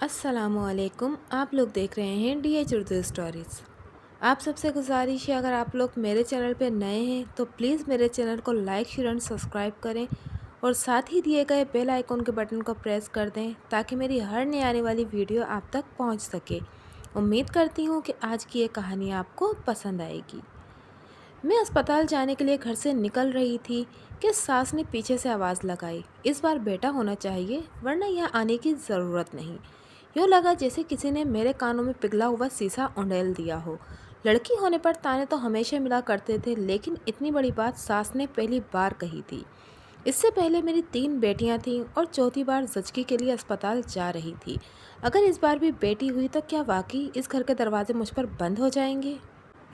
अस्सलामुअलैकुम। आप लोग देख रहे हैं DH उर्दू स्टोरीज़। आप सबसे गुजारिश है, अगर आप लोग मेरे चैनल पे नए हैं तो प्लीज़ मेरे चैनल को लाइक शेयर एंड सब्सक्राइब करें और साथ ही दिए गए बेल आइकन के बटन को प्रेस कर दें ताकि मेरी हर नई आने वाली वीडियो आप तक पहुंच सके। उम्मीद करती हूँ कि आज की ये कहानी आपको पसंद आएगी। मैं अस्पताल जाने के लिए घर से निकल रही थी कि सास ने पीछे से आवाज़ लगाई, इस बार बेटा होना चाहिए वरना यहाँ आने की ज़रूरत नहीं। यूँ लगा जैसे किसी ने मेरे कानों में पिघला हुआ शीशा उंडेल दिया हो। लड़की होने पर ताने तो हमेशा मिला करते थे, लेकिन इतनी बड़ी बात सास ने पहली बार कही थी। इससे पहले मेरी 3 बेटियां थीं और चौथी बार जचकी के लिए अस्पताल जा रही थी। अगर इस बार भी बेटी हुई तो क्या वाकई इस घर के दरवाजे मुझ पर बंद हो जाएंगे?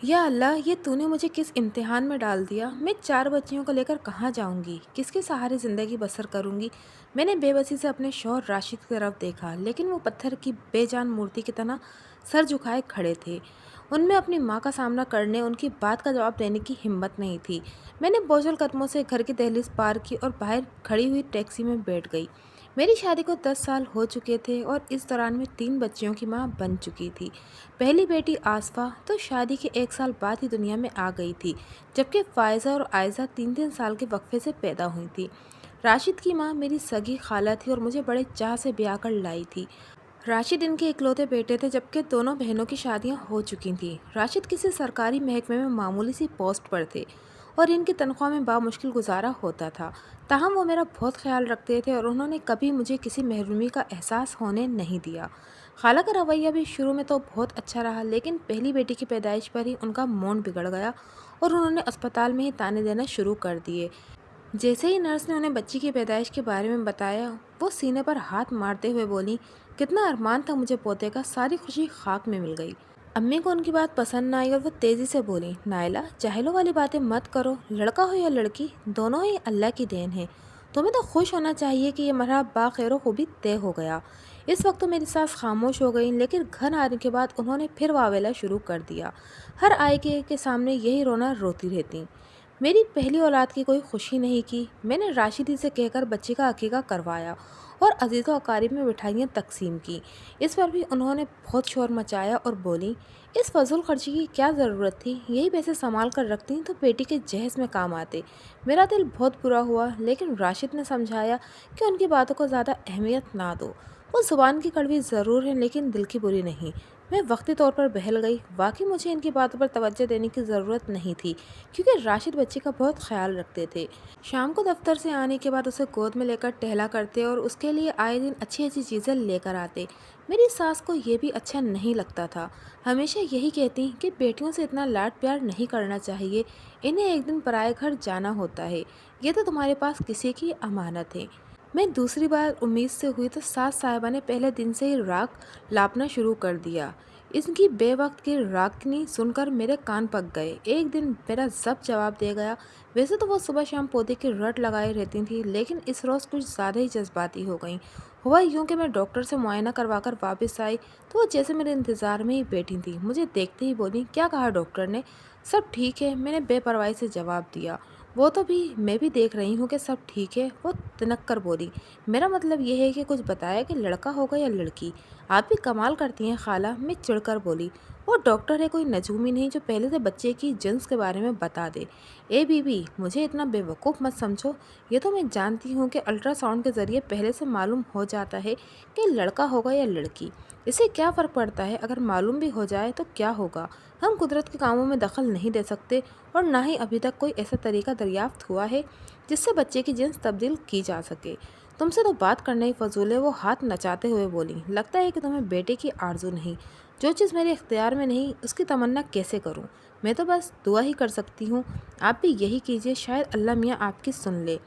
या अल्लाह, ये तूने मुझे किस इम्तिहान में डाल दिया। मैं 4 बच्चियों को लेकर कहाँ जाऊँगी, किसके सहारे ज़िंदगी बसर करूँगी। मैंने बेबसी से अपने शौहर राशिद की तरफ देखा, लेकिन वो पत्थर की बेजान मूर्ति की तरह सर झुकाए खड़े थे। उनमें अपनी माँ का सामना करने, उनकी बात का जवाब देने की हिम्मत नहीं थी। मैंने बोझल कदमों से घर की दहलीज पार की और बाहर खड़ी हुई टैक्सी में बैठ गई। मेरी शादी को 10 साल हो चुके थे और इस दौरान मैं 3 बच्चियों की माँ बन चुकी थी। पहली बेटी आसफा तो शादी के 1 साल बाद ही दुनिया में आ गई थी, जबकि फायज़ा और आयज़ा 3-3 साल के वक्फे से पैदा हुई थी। राशिद की माँ मेरी सगी खाला थी और मुझे बड़े चाह से ब्याह कर लाई थी। राशिद इनके इकलौते बेटे थे, जबकि दोनों बहनों की शादियां हो चुकी थीं। राशिद किसी सरकारी महकमे में मामूली सी पोस्ट पर थे और इनकी तनख्वाह में बामुश्किल गुजारा होता था। ताहम वो मेरा बहुत ख्याल रखते थे और उन्होंने कभी मुझे किसी महरूमी का एहसास होने नहीं दिया। खाला का रवैया भी शुरू में तो बहुत अच्छा रहा, लेकिन पहली बेटी की पैदाइश पर ही उनका मूड बिगड़ गया और उन्होंने अस्पताल में ही ताने देना शुरू कर दिए। जैसे ही नर्स ने उन्हें बच्ची की पैदाइश के बारे में बताया, वो सीने पर हाथ मारते हुए बोली, कितना अरमान था मुझे पोते का, सारी खुशी खाक में मिल गई। अम्मी को उनकी बात पसंद न आई और वो तेज़ी से बोली, नायला, जाहिलों वाली बातें मत करो। लड़का हो या लड़की, दोनों ही अल्लाह की देन है। तुम्हें तो खुश होना चाहिए कि ये मरहला बाखैर खूबी तय हो गया। इस वक्त तो मेरी सास खामोश हो गई, लेकिन घर आने के बाद उन्होंने फिर वावेला शुरू कर दिया। हर आए के सामने यही रोना रोती रहती। मेरी पहली औलाद की कोई खुशी नहीं की। मैंने राशिदी से कहकर बच्ची का अकीका करवाया और अजीज़ व अकारिब में मिठाइयाँ तकसीम की। इस पर भी उन्होंने बहुत शोर मचाया और बोली, इस फजूल खर्ची की क्या ज़रूरत थी, यही पैसे संभाल कर रखती तो बेटी के जहेज़ में काम आते। मेरा दिल बहुत बुरा हुआ, लेकिन राशिद ने समझाया कि उनकी बातों को ज़्यादा अहमियत ना दो। वो ज़ुबान की कड़वी ज़रूर है, लेकिन दिल की बुरी नहीं। मैं वक्ती तौर पर बहल गई। वाकई मुझे इनकी बातों पर तवज्जो देने की ज़रूरत नहीं थी, क्योंकि राशिद बच्ची का बहुत ख्याल रखते थे। शाम को दफ्तर से आने के बाद उसे गोद में लेकर टहला करते और उसके लिए आए दिन अच्छी अच्छी चीज़ें लेकर आते। मेरी सास को ये भी अच्छा नहीं लगता था। हमेशा यही कहती कि बेटियों से इतना लाड प्यार नहीं करना चाहिए, इन्हें एक दिन पराए घर जाना होता है। ये तो तुम्हारे पास किसी की अमानत है। मैं दूसरी बार उम्मीद से हुई तो सास साहिबा ने पहले दिन से ही राग लापना शुरू कर दिया। इसकी बेवक्त की रागनी सुनकर मेरे कान पक गए। एक दिन मेरा जब जवाब दे गया। वैसे तो वो सुबह शाम पौधे की रट लगाए रहती थी, लेकिन इस रोज़ कुछ ज़्यादा ही जज्बाती हो गई। हुआ यूँ कि मैं डॉक्टर से मुआयना करवा कर वापस आई तो वो जैसे मेरे इंतज़ार में ही बैठी थी। मुझे देखते ही बोली, क्या कहा डॉक्टर ने? सब ठीक है, मैंने बेपरवाही से जवाब दिया। वो तो भी मैं भी देख रही हूँ कि सब ठीक है, वो तिनक कर बोली। मेरा मतलब ये है कि कुछ बताया कि लड़का होगा या लड़की। आप भी कमाल करती हैं खाला, मैं चिढ़कर बोली। वो डॉक्टर है, कोई नजूमी नहीं जो पहले से बच्चे की जिन्स के बारे में बता दे। ए बीबी, मुझे इतना बेवकूफ़ मत समझो। ये तो मैं जानती हूँ कि अल्ट्रासाउंड के ज़रिए पहले से मालूम हो जाता है कि लड़का होगा या लड़की। इससे क्या फ़र्क पड़ता है? अगर मालूम भी हो जाए तो क्या होगा? हम कुदरत के कामों में दखल नहीं दे सकते और ना ही अभी तक कोई ऐसा तरीका दरियाफ्त हुआ है जिससे बच्चे की जिन्स तब्दील की जा सके। तुमसे तो बात करना ही फजूल है। वो हाथ नचाते हुए बोली, लगता है कि तुम्हें बेटे की आरजू नहीं। जो चीज़ मेरे इख्तियार में नहीं उसकी तमन्ना कैसे करूं? मैं तो बस दुआ ही कर सकती हूँ। आप भी यही कीजिए, शायद अल्लाह मियाँ आपकी सुन ले।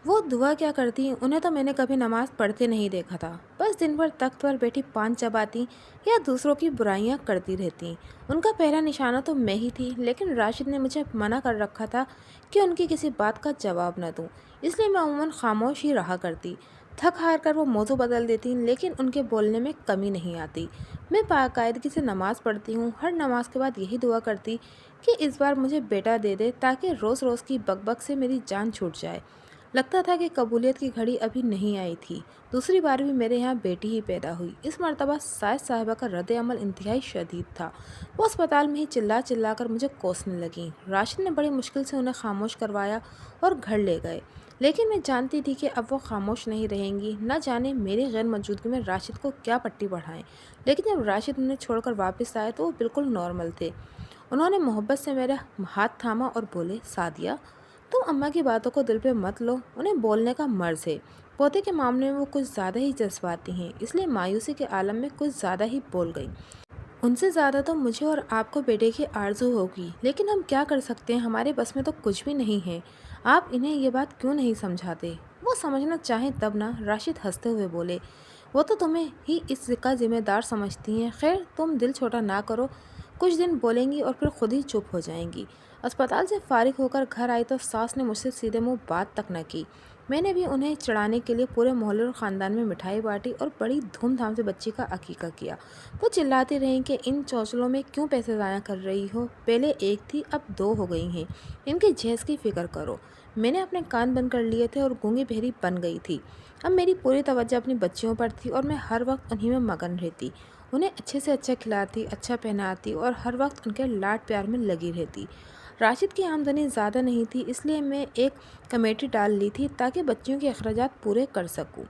वो दुआ क्या करती, उन्हें तो मैंने कभी नमाज पढ़ते नहीं देखा था। बस दिन भर तख्त पर बैठी पान चबाती या दूसरों की बुराइयां करती रहती। उनका पहला निशाना तो मैं ही थी, लेकिन राशिद ने मुझे मना कर रखा था कि उनकी किसी बात का जवाब न दूं, इसलिए मैं अमूमन खामोश ही रहा करती। थक हार कर वो मौजू बदल देती, लेकिन उनके बोलने में कमी नहीं आती। मैं बाकायदगी से नमाज़ पढ़ती हूँ। हर नमाज के बाद यही दुआ करती कि इस बार मुझे बेटा दे दे, ताकि रोज़ रोज़ की बकबक से मेरी जान छूट जाए। लगता था कि कबूलियत की घड़ी अभी नहीं आई थी। दूसरी बार भी मेरे यहाँ बेटी ही पैदा हुई। इस मर्तबा साइद साहिबा का रद्द अमल इंतहाई शदीद था। वो अस्पताल में ही चिल्ला चिल्ला कर मुझे कोसने लगी। राशिद ने बड़ी मुश्किल से उन्हें खामोश करवाया और घर ले गए। लेकिन मैं जानती थी कि अब वो खामोश नहीं रहेंगी। न जाने मेरी गैर मौजूदगी में राशिद को क्या पट्टी बढ़ाएं। लेकिन जब राशिद उन्हें छोड़कर वापस आए तो वो बिल्कुल नॉर्मल थे। उन्होंने मोहब्बत से मेरा हाथ थामा और बोले, सादिया, तुम अम्मा की बातों को दिल पे मत लो, उन्हें बोलने का मर्ज है। पोते के मामले में वो कुछ ज़्यादा ही जज्बाती हैं, इसलिए मायूसी के आलम में कुछ ज़्यादा ही बोल गई। उनसे ज़्यादा तो मुझे और आपको बेटे की आरजू होगी, लेकिन हम क्या कर सकते हैं, हमारे बस में तो कुछ भी नहीं है। आप इन्हें ये बात क्यों नहीं समझाते? वो समझना चाहें तब ना, राशिद हंसते हुए बोले। वो तो तुम्हें ही इसका जिम्मेदार समझती हैं। खैर, तुम दिल छोटा ना करो। कुछ दिन बोलेंगी और फिर खुद ही चुप हो जाएंगी। अस्पताल से फारिग होकर घर आई तो सास ने मुझसे सीधे मुंह बात तक न की। मैंने भी उन्हें चढ़ाने के लिए पूरे मोहल्ले और ख़ानदान में मिठाई बांटी और बड़ी धूमधाम से बच्ची का अकीका किया। वो चिल्लाती रहीं कि इन चौचलों में क्यों पैसे ज़ाया कर रही हो, पहले एक थी अब दो हो गई हैं, इनकी जहेज़ की फ़िक्र करो। मैंने अपने कान बंद कर लिए थे और गूंगी बहरी बन गई थी। अब मेरी पूरी तवज्जो अपनी बच्चियों पर थी और मैं हर वक्त उन्हीं में मगन रहती। उन्हें अच्छे से अच्छा खिलाती, अच्छा पहनाती और हर वक्त उनके लाड प्यार में लगी रहती। राशिद की आमदनी ज़्यादा नहीं थी, इसलिए मैं एक कमेटी डाल ली थी ताकि बच्चियों के अखराजात पूरे कर सकूं।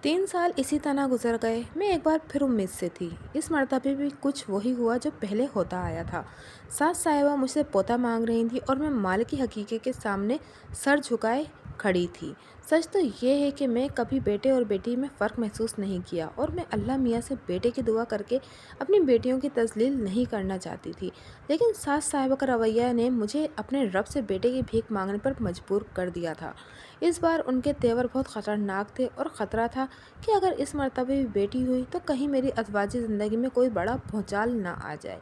3 साल इसी तरह गुजर गए। मैं एक बार फिर उम्मीद से थी। इस मर्तबे भी कुछ वही हुआ जो पहले होता आया था। सास साहिबा मुझसे पोता मांग रही थी और मैं माल की हकीकत के सामने सर झुकाए खड़ी थी। सच तो ये है कि मैं कभी बेटे और बेटी में फ़र्क महसूस नहीं किया और मैं अल्लाह मियाँ से बेटे की दुआ करके अपनी बेटियों की तजलील नहीं करना चाहती थी। लेकिन सास साहिबा का रवैया ने मुझे अपने रब से बेटे की भीख मांगने पर मजबूर कर दिया था। इस बार उनके तेवर बहुत ख़तरनाक थे और ख़तरा था कि अगर इस मर्तबे भी बेटी हुई तो कहीं मेरी अज़वाजी ज़िंदगी में कोई बड़ा भूचाल ना आ जाए।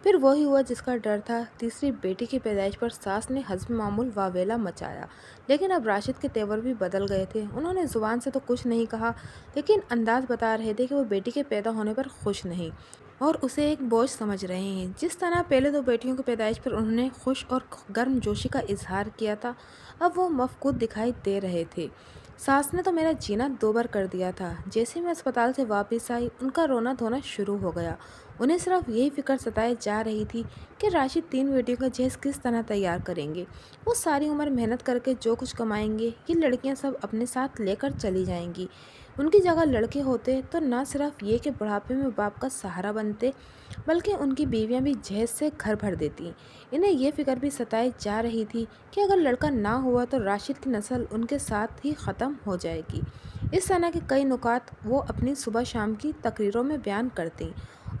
फिर वही हुआ जिसका डर था। तीसरी बेटी की पैदाइश पर सास ने हस्ब मामूल वावेला मचाया। लेकिन अब राशिद के तेवर भी बदल गए थे। उन्होंने ज़ुबान से तो कुछ नहीं कहा, लेकिन अंदाज बता रहे थे कि वो बेटी के पैदा होने पर खुश नहीं और उसे एक बोझ समझ रहे हैं। जिस तरह पहले दो बेटियों की पैदाइश पर उन्होंने खुश और गर्मजोशी का इजहार किया था, अब वो मफकूद दिखाई दे रहे थे। सास ने तो मेरा जीना 2 बार कर दिया था। जैसे मैं अस्पताल से वापस आई, उनका रोना धोना शुरू हो गया। उन्हें सिर्फ यही फिक्र सताए जा रही थी कि राशिद 3 बेटियों का जहेज किस तरह तैयार करेंगे। वो सारी उम्र मेहनत करके जो कुछ कमाएंगे, ये लड़कियां सब अपने साथ लेकर चली जाएंगी। उनकी जगह लड़के होते तो न सिर्फ ये कि बुढ़ापे में बाप का सहारा बनते, बल्कि उनकी बीवियां भी जहेज से घर भर देती। इन्हें यह फिक्र भी सताई जा रही थी कि अगर लड़का ना हुआ तो राशिद की नस्ल उनके साथ ही ख़त्म हो जाएगी। इस तरह के कई नुकात वो अपनी सुबह शाम की तकरीरों में बयान करती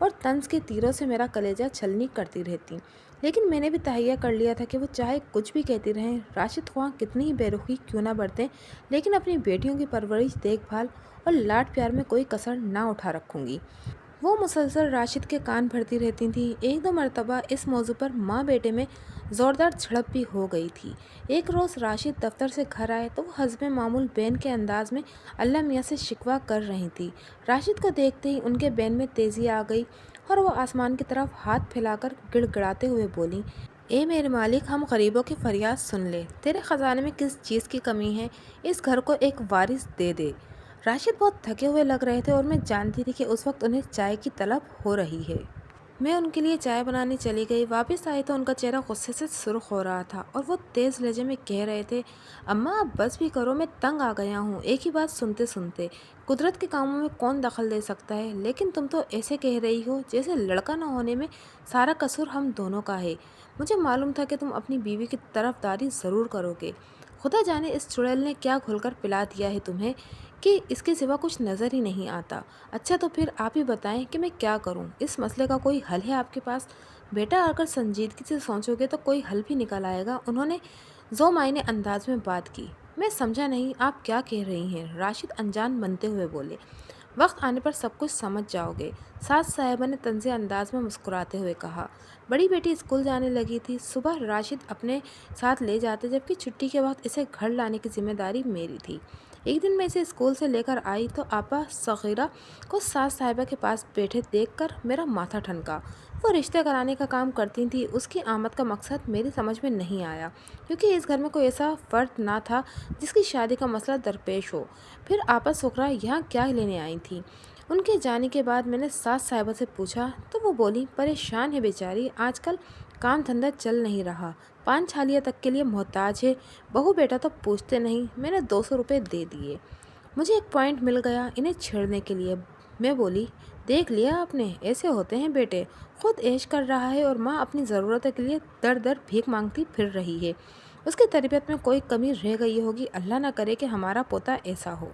और तंज के तीरों से मेरा कलेजा छलनी करती रहती। लेकिन मैंने भी तहैया कर लिया था कि वो चाहे कुछ भी कहती रहें, राशिद ख्वाह कितनी ही बेरुखी क्यों ना बरतें, लेकिन अपनी बेटियों की परवरिश, देखभाल और लाड प्यार में कोई कसर ना उठा रखूँगी। वो मुसलसल राशिद के कान भरती रहती थी। एक दो मरतबा इस मौजू पर माँ बेटे में ज़ोरदार झड़प भी हो गई थी। एक रोज़ राशिद दफ्तर से घर आए तो वो हस्बे मामूल बैन के अंदाज में अल्लाह मियाँ से शिकवा कर रही थी। राशिद को देखते ही उनके बैन में तेज़ी आ गई और वो आसमान की तरफ हाथ फैलाकर गिड़गिड़ाते हुए बोली, ए मेरे मालिक, हम गरीबों की फरियाद सुन ले। तेरे ख़जाने में किस चीज़ की कमी है? इस घर को एक वारिस दे दे। राशिद बहुत थके हुए लग रहे थे और मैं जानती थी कि उस वक्त उन्हें चाय की तलब हो रही है। मैं उनके लिए चाय बनाने चली गई। वापस आई तो उनका चेहरा गुस्से से सुर्ख हो रहा था और वो तेज़ लहजे में कह रहे थे, अम्मा आप बस भी करो, मैं तंग आ गया हूँ एक ही बात सुनते सुनते। कुदरत के कामों में कौन दखल दे सकता है, लेकिन तुम तो ऐसे कह रही हो जैसे लड़का न होने में सारा कसूर हम दोनों का है। मुझे मालूम था कि तुम अपनी बीवी की तरफदारी ज़रूर करोगे। खुदा जाने इस चुड़ैल ने क्या घोलकर पिला दिया है तुम्हें कि इसके सिवा कुछ नज़र ही नहीं आता। अच्छा तो फिर आप ही बताएं कि मैं क्या करूं? इस मसले का कोई हल है आपके पास? बेटा, अगर संजीदगी से सोचोगे तो कोई हल भी निकल आएगा। उन्होंने जो मायने अंदाज में बात की। मैं समझा नहीं आप क्या कह रही हैं, राशिद अनजान बनते हुए बोले। वक्त आने पर सब कुछ समझ जाओगे, सास साहिबा ने तंज़े अंदाज में मुस्कुराते हुए कहा। बड़ी बेटी स्कूल जाने लगी थी। सुबह राशिद अपने साथ ले जाते, जबकि छुट्टी के वक्त इसे घर लाने की जिम्मेदारी मेरी थी। एक दिन मैं इसे स्कूल से लेकर आई तो आपा सगीरा को सास साहिबा के पास बैठे देखकर मेरा माथा ठनका। वो रिश्ते कराने का काम करती थी, उसकी आमद का मकसद मेरी समझ में नहीं आया, क्योंकि इस घर में कोई ऐसा फर्द ना था जिसकी शादी का मसला दरपेश हो। फिर आपा सुगरा यहाँ क्या लेने आई थी? उनके जाने के बाद मैंने सास साहिबा से पूछा तो वो बोली, परेशान है बेचारी, आजकल काम धंधा चल नहीं रहा, पान छालिया तक के लिए मोहताज है, बहू बेटा तो पूछते नहीं। मैंने 200 रुपये दे दिए। मुझे एक पॉइंट मिल गया इन्हें छेड़ने के लिए। मैं बोली, देख लिया आपने, ऐसे होते हैं बेटे, खुद ऐश कर रहा है और माँ अपनी ज़रूरतों के लिए दर दर भीख मांगती फिर रही है। उसकी तरबियत में कोई कमी रह गई होगी, अल्लाह ना करे कि हमारा पोता ऐसा हो।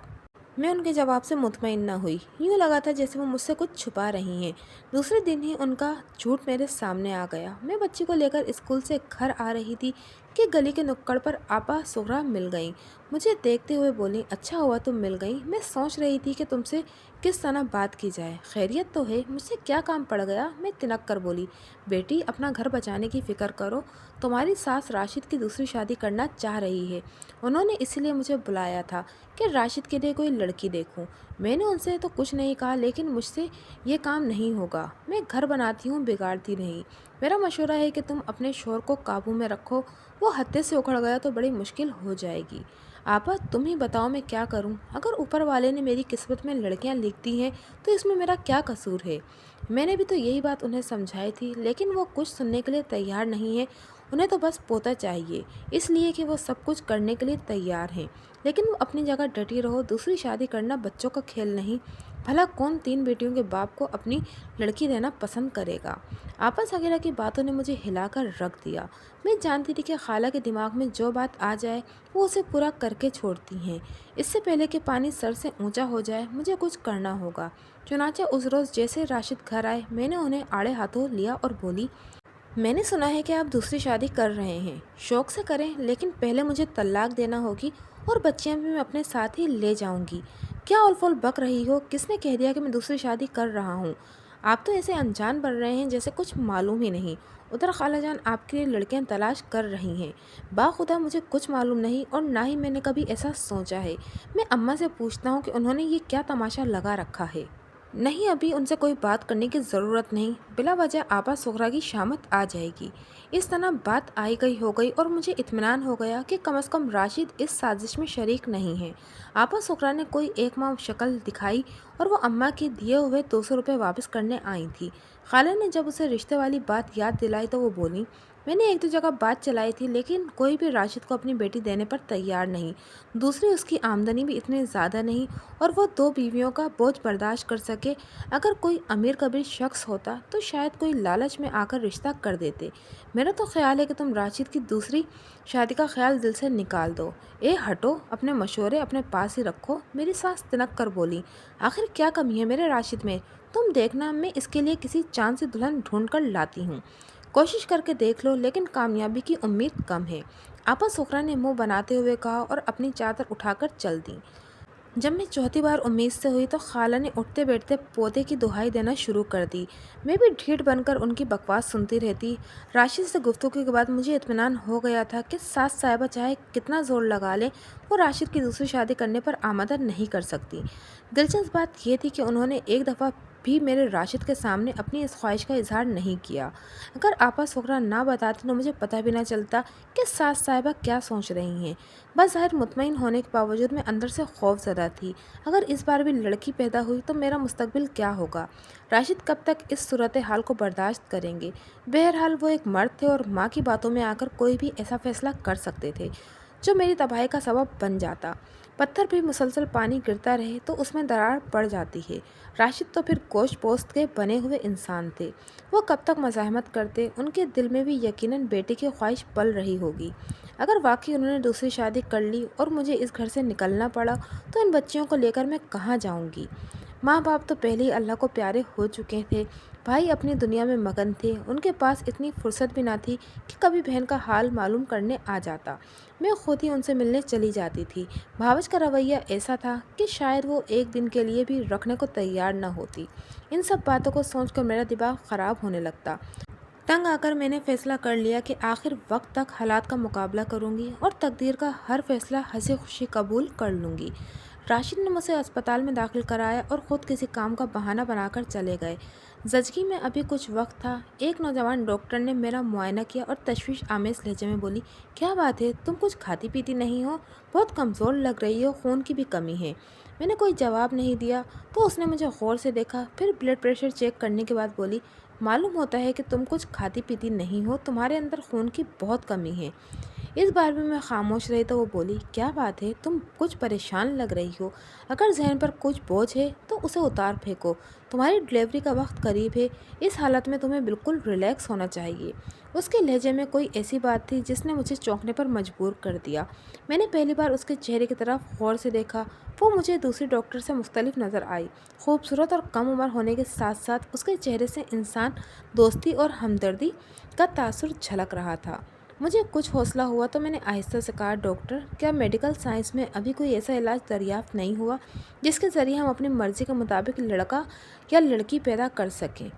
मैं उनके जवाब से मुतमईन न हुई। यूँ लगा था जैसे वो मुझसे कुछ छुपा रही हैं। दूसरे दिन ही उनका झूठ मेरे सामने आ गया। मैं बच्ची को लेकर स्कूल से घर आ रही थी कि गली के नुक्कड़ पर आपा सुगरा मिल गई। मुझे देखते हुए बोली, अच्छा हुआ तुम मिल गई, मैं सोच रही थी कि तुमसे किस तरह बात की जाए। खैरियत तो है? मुझसे क्या काम पड़ गया? मैं तिनक कर बोली, बेटी अपना घर बचाने की फ़िक्र करो, तुम्हारी सास राशिद की दूसरी शादी करना चाह रही है। उन्होंने इसीलिए मुझे बुलाया था कि राशिद के लिए कोई लड़की देखूं। मैंने उनसे तो कुछ नहीं कहा, लेकिन मुझसे ये काम नहीं होगा। मैं घर बनाती हूँ, बिगाड़ती नहीं। मेरा मशवरा है कि तुम अपने शोर को काबू में रखो, वो हत्थे से उखड़ गया तो बड़ी मुश्किल हो जाएगी। आपा तुम ही बताओ मैं क्या करूं? अगर ऊपर वाले ने मेरी किस्मत में लड़कियां लिख दी हैं तो इसमें मेरा क्या कसूर है? मैंने भी तो यही बात उन्हें समझाई थी, लेकिन वो कुछ सुनने के लिए तैयार नहीं है। उन्हें तो बस पोता चाहिए, इसलिए कि वो सब कुछ करने के लिए तैयार हैं। लेकिन वो अपनी जगह डटी रहो, दूसरी शादी करना बच्चों का खेल नहीं। भला कौन 3 बेटियों के बाप को अपनी लड़की देना पसंद करेगा? आपस वगैरह की बातों ने मुझे हिलाकर रख दिया। मैं जानती थी कि खाला के दिमाग में जो बात आ जाए वो उसे पूरा करके छोड़ती हैं। इससे पहले कि पानी सर से ऊंचा हो जाए मुझे कुछ करना होगा। चुनाचे उस रोज़ जैसे राशिद घर आए, मैंने उन्हें आड़े हाथों लिया और बोली, मैंने सुना है कि आप दूसरी शादी कर रहे हैं। शौक से करें, लेकिन पहले मुझे तलाक देना होगी और बच्चियां भी मैं अपने साथ ही ले जाऊंगी। क्या उलफुल बक रही हो? किसने कह दिया कि मैं दूसरी शादी कर रहा हूँ? आप तो ऐसे अनजान बन रहे हैं जैसे कुछ मालूम ही नहीं। उधर खालाजान आपके लिए लड़कियां तलाश कर रही हैं। बाखुदा मुझे कुछ मालूम नहीं और ना ही मैंने कभी ऐसा सोचा है। मैं अम्मा से पूछता हूँ कि उन्होंने ये क्या तमाशा लगा रखा है। नहीं, अभी उनसे कोई बात करने की ज़रूरत नहीं। बिला वजह आपा सुगरा की शामत आ जाएगी। इस तरह बात आई गई हो गई और मुझे इत्मीनान हो गया कि कम से कम राशिद इस साजिश में शरीक नहीं है। आपा सुगरा ने कोई एक माह शक्ल दिखाई और वो अम्मा के दिए हुए 200 रुपये वापस करने आई थी। खाला ने जब उसे रिश्ते वाली बात याद दिलाई तो वो बोली, मैंने एक दो जगह बात चलाई थी, लेकिन कोई भी राशिद को अपनी बेटी देने पर तैयार नहीं। दूसरी, उसकी आमदनी भी इतनी ज़्यादा नहीं और वो 2 बीवियों का बोझ बर्दाश्त कर सके। अगर कोई अमीर कबीर शख्स होता तो शायद कोई लालच में आकर रिश्ता कर देते। मेरा तो ख्याल है कि तुम राशिद की दूसरी शादी का ख्याल दिल से निकाल दो। ए हटो, अपने मशवरे अपने पास ही रखो। मेरी सास तिनक कर बोली, आखिर क्या कमी है मेरे राशिद में? तुम देखना, मैं इसके लिए किसी चांद से दुल्हन ढूंढ कर लाती हूँ। कोशिश करके देख लो, लेकिन कामयाबी की उम्मीद कम है। आपा सुगरा ने मुंह बनाते हुए कहा और अपनी चादर उठाकर चल दी। जब मैं चौथी बार उम्मीद से हुई तो खाला ने उठते बैठते पौधे की दुहाई देना शुरू कर दी। मैं भी ढीठ बनकर उनकी बकवास सुनती रहती। राशि से गुफ्तगू के बाद मुझे इत्मीनान हो गया था कि सास साहिबा चाहे कितना ज़ोर लगा ले, वो राशिद की दूसरी शादी करने पर आमदन नहीं कर सकती। दिलचस्प बात यह थी कि उन्होंने एक दफ़ा भी मेरे राशिद के सामने अपनी इस ख्वाहिश का इजहार नहीं किया। अगर आपा सुगरा ना बताती तो मुझे पता भी ना चलता कि सास साहिबा क्या सोच रही हैं। बस ज़ाहिर मुतमईन होने के बावजूद मैं अंदर से खौफज़दा थी। अगर इस बार भी लड़की पैदा हुई तो मेरा मुस्तकबिल क्या होगा? राशिद कब तक इस सूरत हाल को बर्दाश्त करेंगे? बहरहाल वो एक मर्द थे और माँ की बातों में आकर कोई भी ऐसा फैसला कर सकते थे जो मेरी तबाही का सबब बन जाता। पत्थर भी मुसलसल पानी गिरता रहे तो उसमें दरार पड़ जाती है। राशिद तो फिर गोश्त पोस्त के बने हुए इंसान थे। वो कब तक मज़ाहमत करते? उनके दिल में भी यकीनन बेटे की ख्वाहिश पल रही होगी। अगर वाकई उन्होंने दूसरी शादी कर ली और मुझे इस घर से निकलना पड़ा तो इन बच्चियों को लेकर मैं कहाँ जाऊँगी? माँ बाप तो पहले ही अल्लाह को प्यारे हो चुके थे। भाई अपनी दुनिया में मगन थे। उनके पास इतनी फुर्सत भी ना थी कि कभी बहन का हाल मालूम करने आ जाता। मैं खुद ही उनसे मिलने चली जाती थी। भावज का रवैया ऐसा था कि शायद वो एक दिन के लिए भी रखने को तैयार न होती। इन सब बातों को सोचकर मेरा दिमाग ख़राब होने लगता। तंग आकर मैंने फैसला कर लिया कि आखिर वक्त तक हालात का मुकाबला करूंगी और तकदीर का हर फैसला हंसी खुशी कबूल कर लूंगी। राशिद ने मुझे अस्पताल में दाखिल कराया और ख़ुद किसी काम का बहाना बनाकर चले गए। जजगी में अभी कुछ वक्त था, एक नौजवान डॉक्टर ने मेरा मुआयना किया और तशवीश आमेज लहजे में बोली, क्या बात है, तुम कुछ खाती पीती नहीं हो, बहुत कमज़ोर लग रही हो, खून की भी कमी है। मैंने कोई जवाब नहीं दिया तो उसने मुझे गौर से देखा, फिर ब्लड प्रेशर चेक करने के बाद बोली, मालूम होता है कि तुम कुछ खाती पीती नहीं हो, तुम्हारे अंदर खून की बहुत कमी है। इस बार भी मैं खामोश रही तो वो बोली, क्या बात है, तुम कुछ परेशान लग रही हो, अगर जहन पर कुछ बोझ है तो उसे उतार फेंको, तुम्हारी डिलीवरी का वक्त करीब है, इस हालत में तुम्हें बिल्कुल रिलैक्स होना चाहिए। उसके लहजे में कोई ऐसी बात थी जिसने मुझे चौंकने पर मजबूर कर दिया। मैंने पहली बार उसके चेहरे की तरफ गौर से देखा। वो मुझे दूसरी डॉक्टर से मुख्तलिफ नज़र आई। खूबसूरत और कम उम्र होने के साथ साथ उसके चेहरे से इंसान दोस्ती और हमदर्दी का तासुर झलक रहा था। मुझे कुछ हौसला हुआ तो मैंने आहिस्ता से कहा, डॉक्टर, क्या मेडिकल साइंस में अभी कोई ऐसा इलाज दरियाफ्त नहीं हुआ जिसके ज़रिए हम अपनी मर्ज़ी के मुताबिक लड़का या लड़की पैदा कर सकें?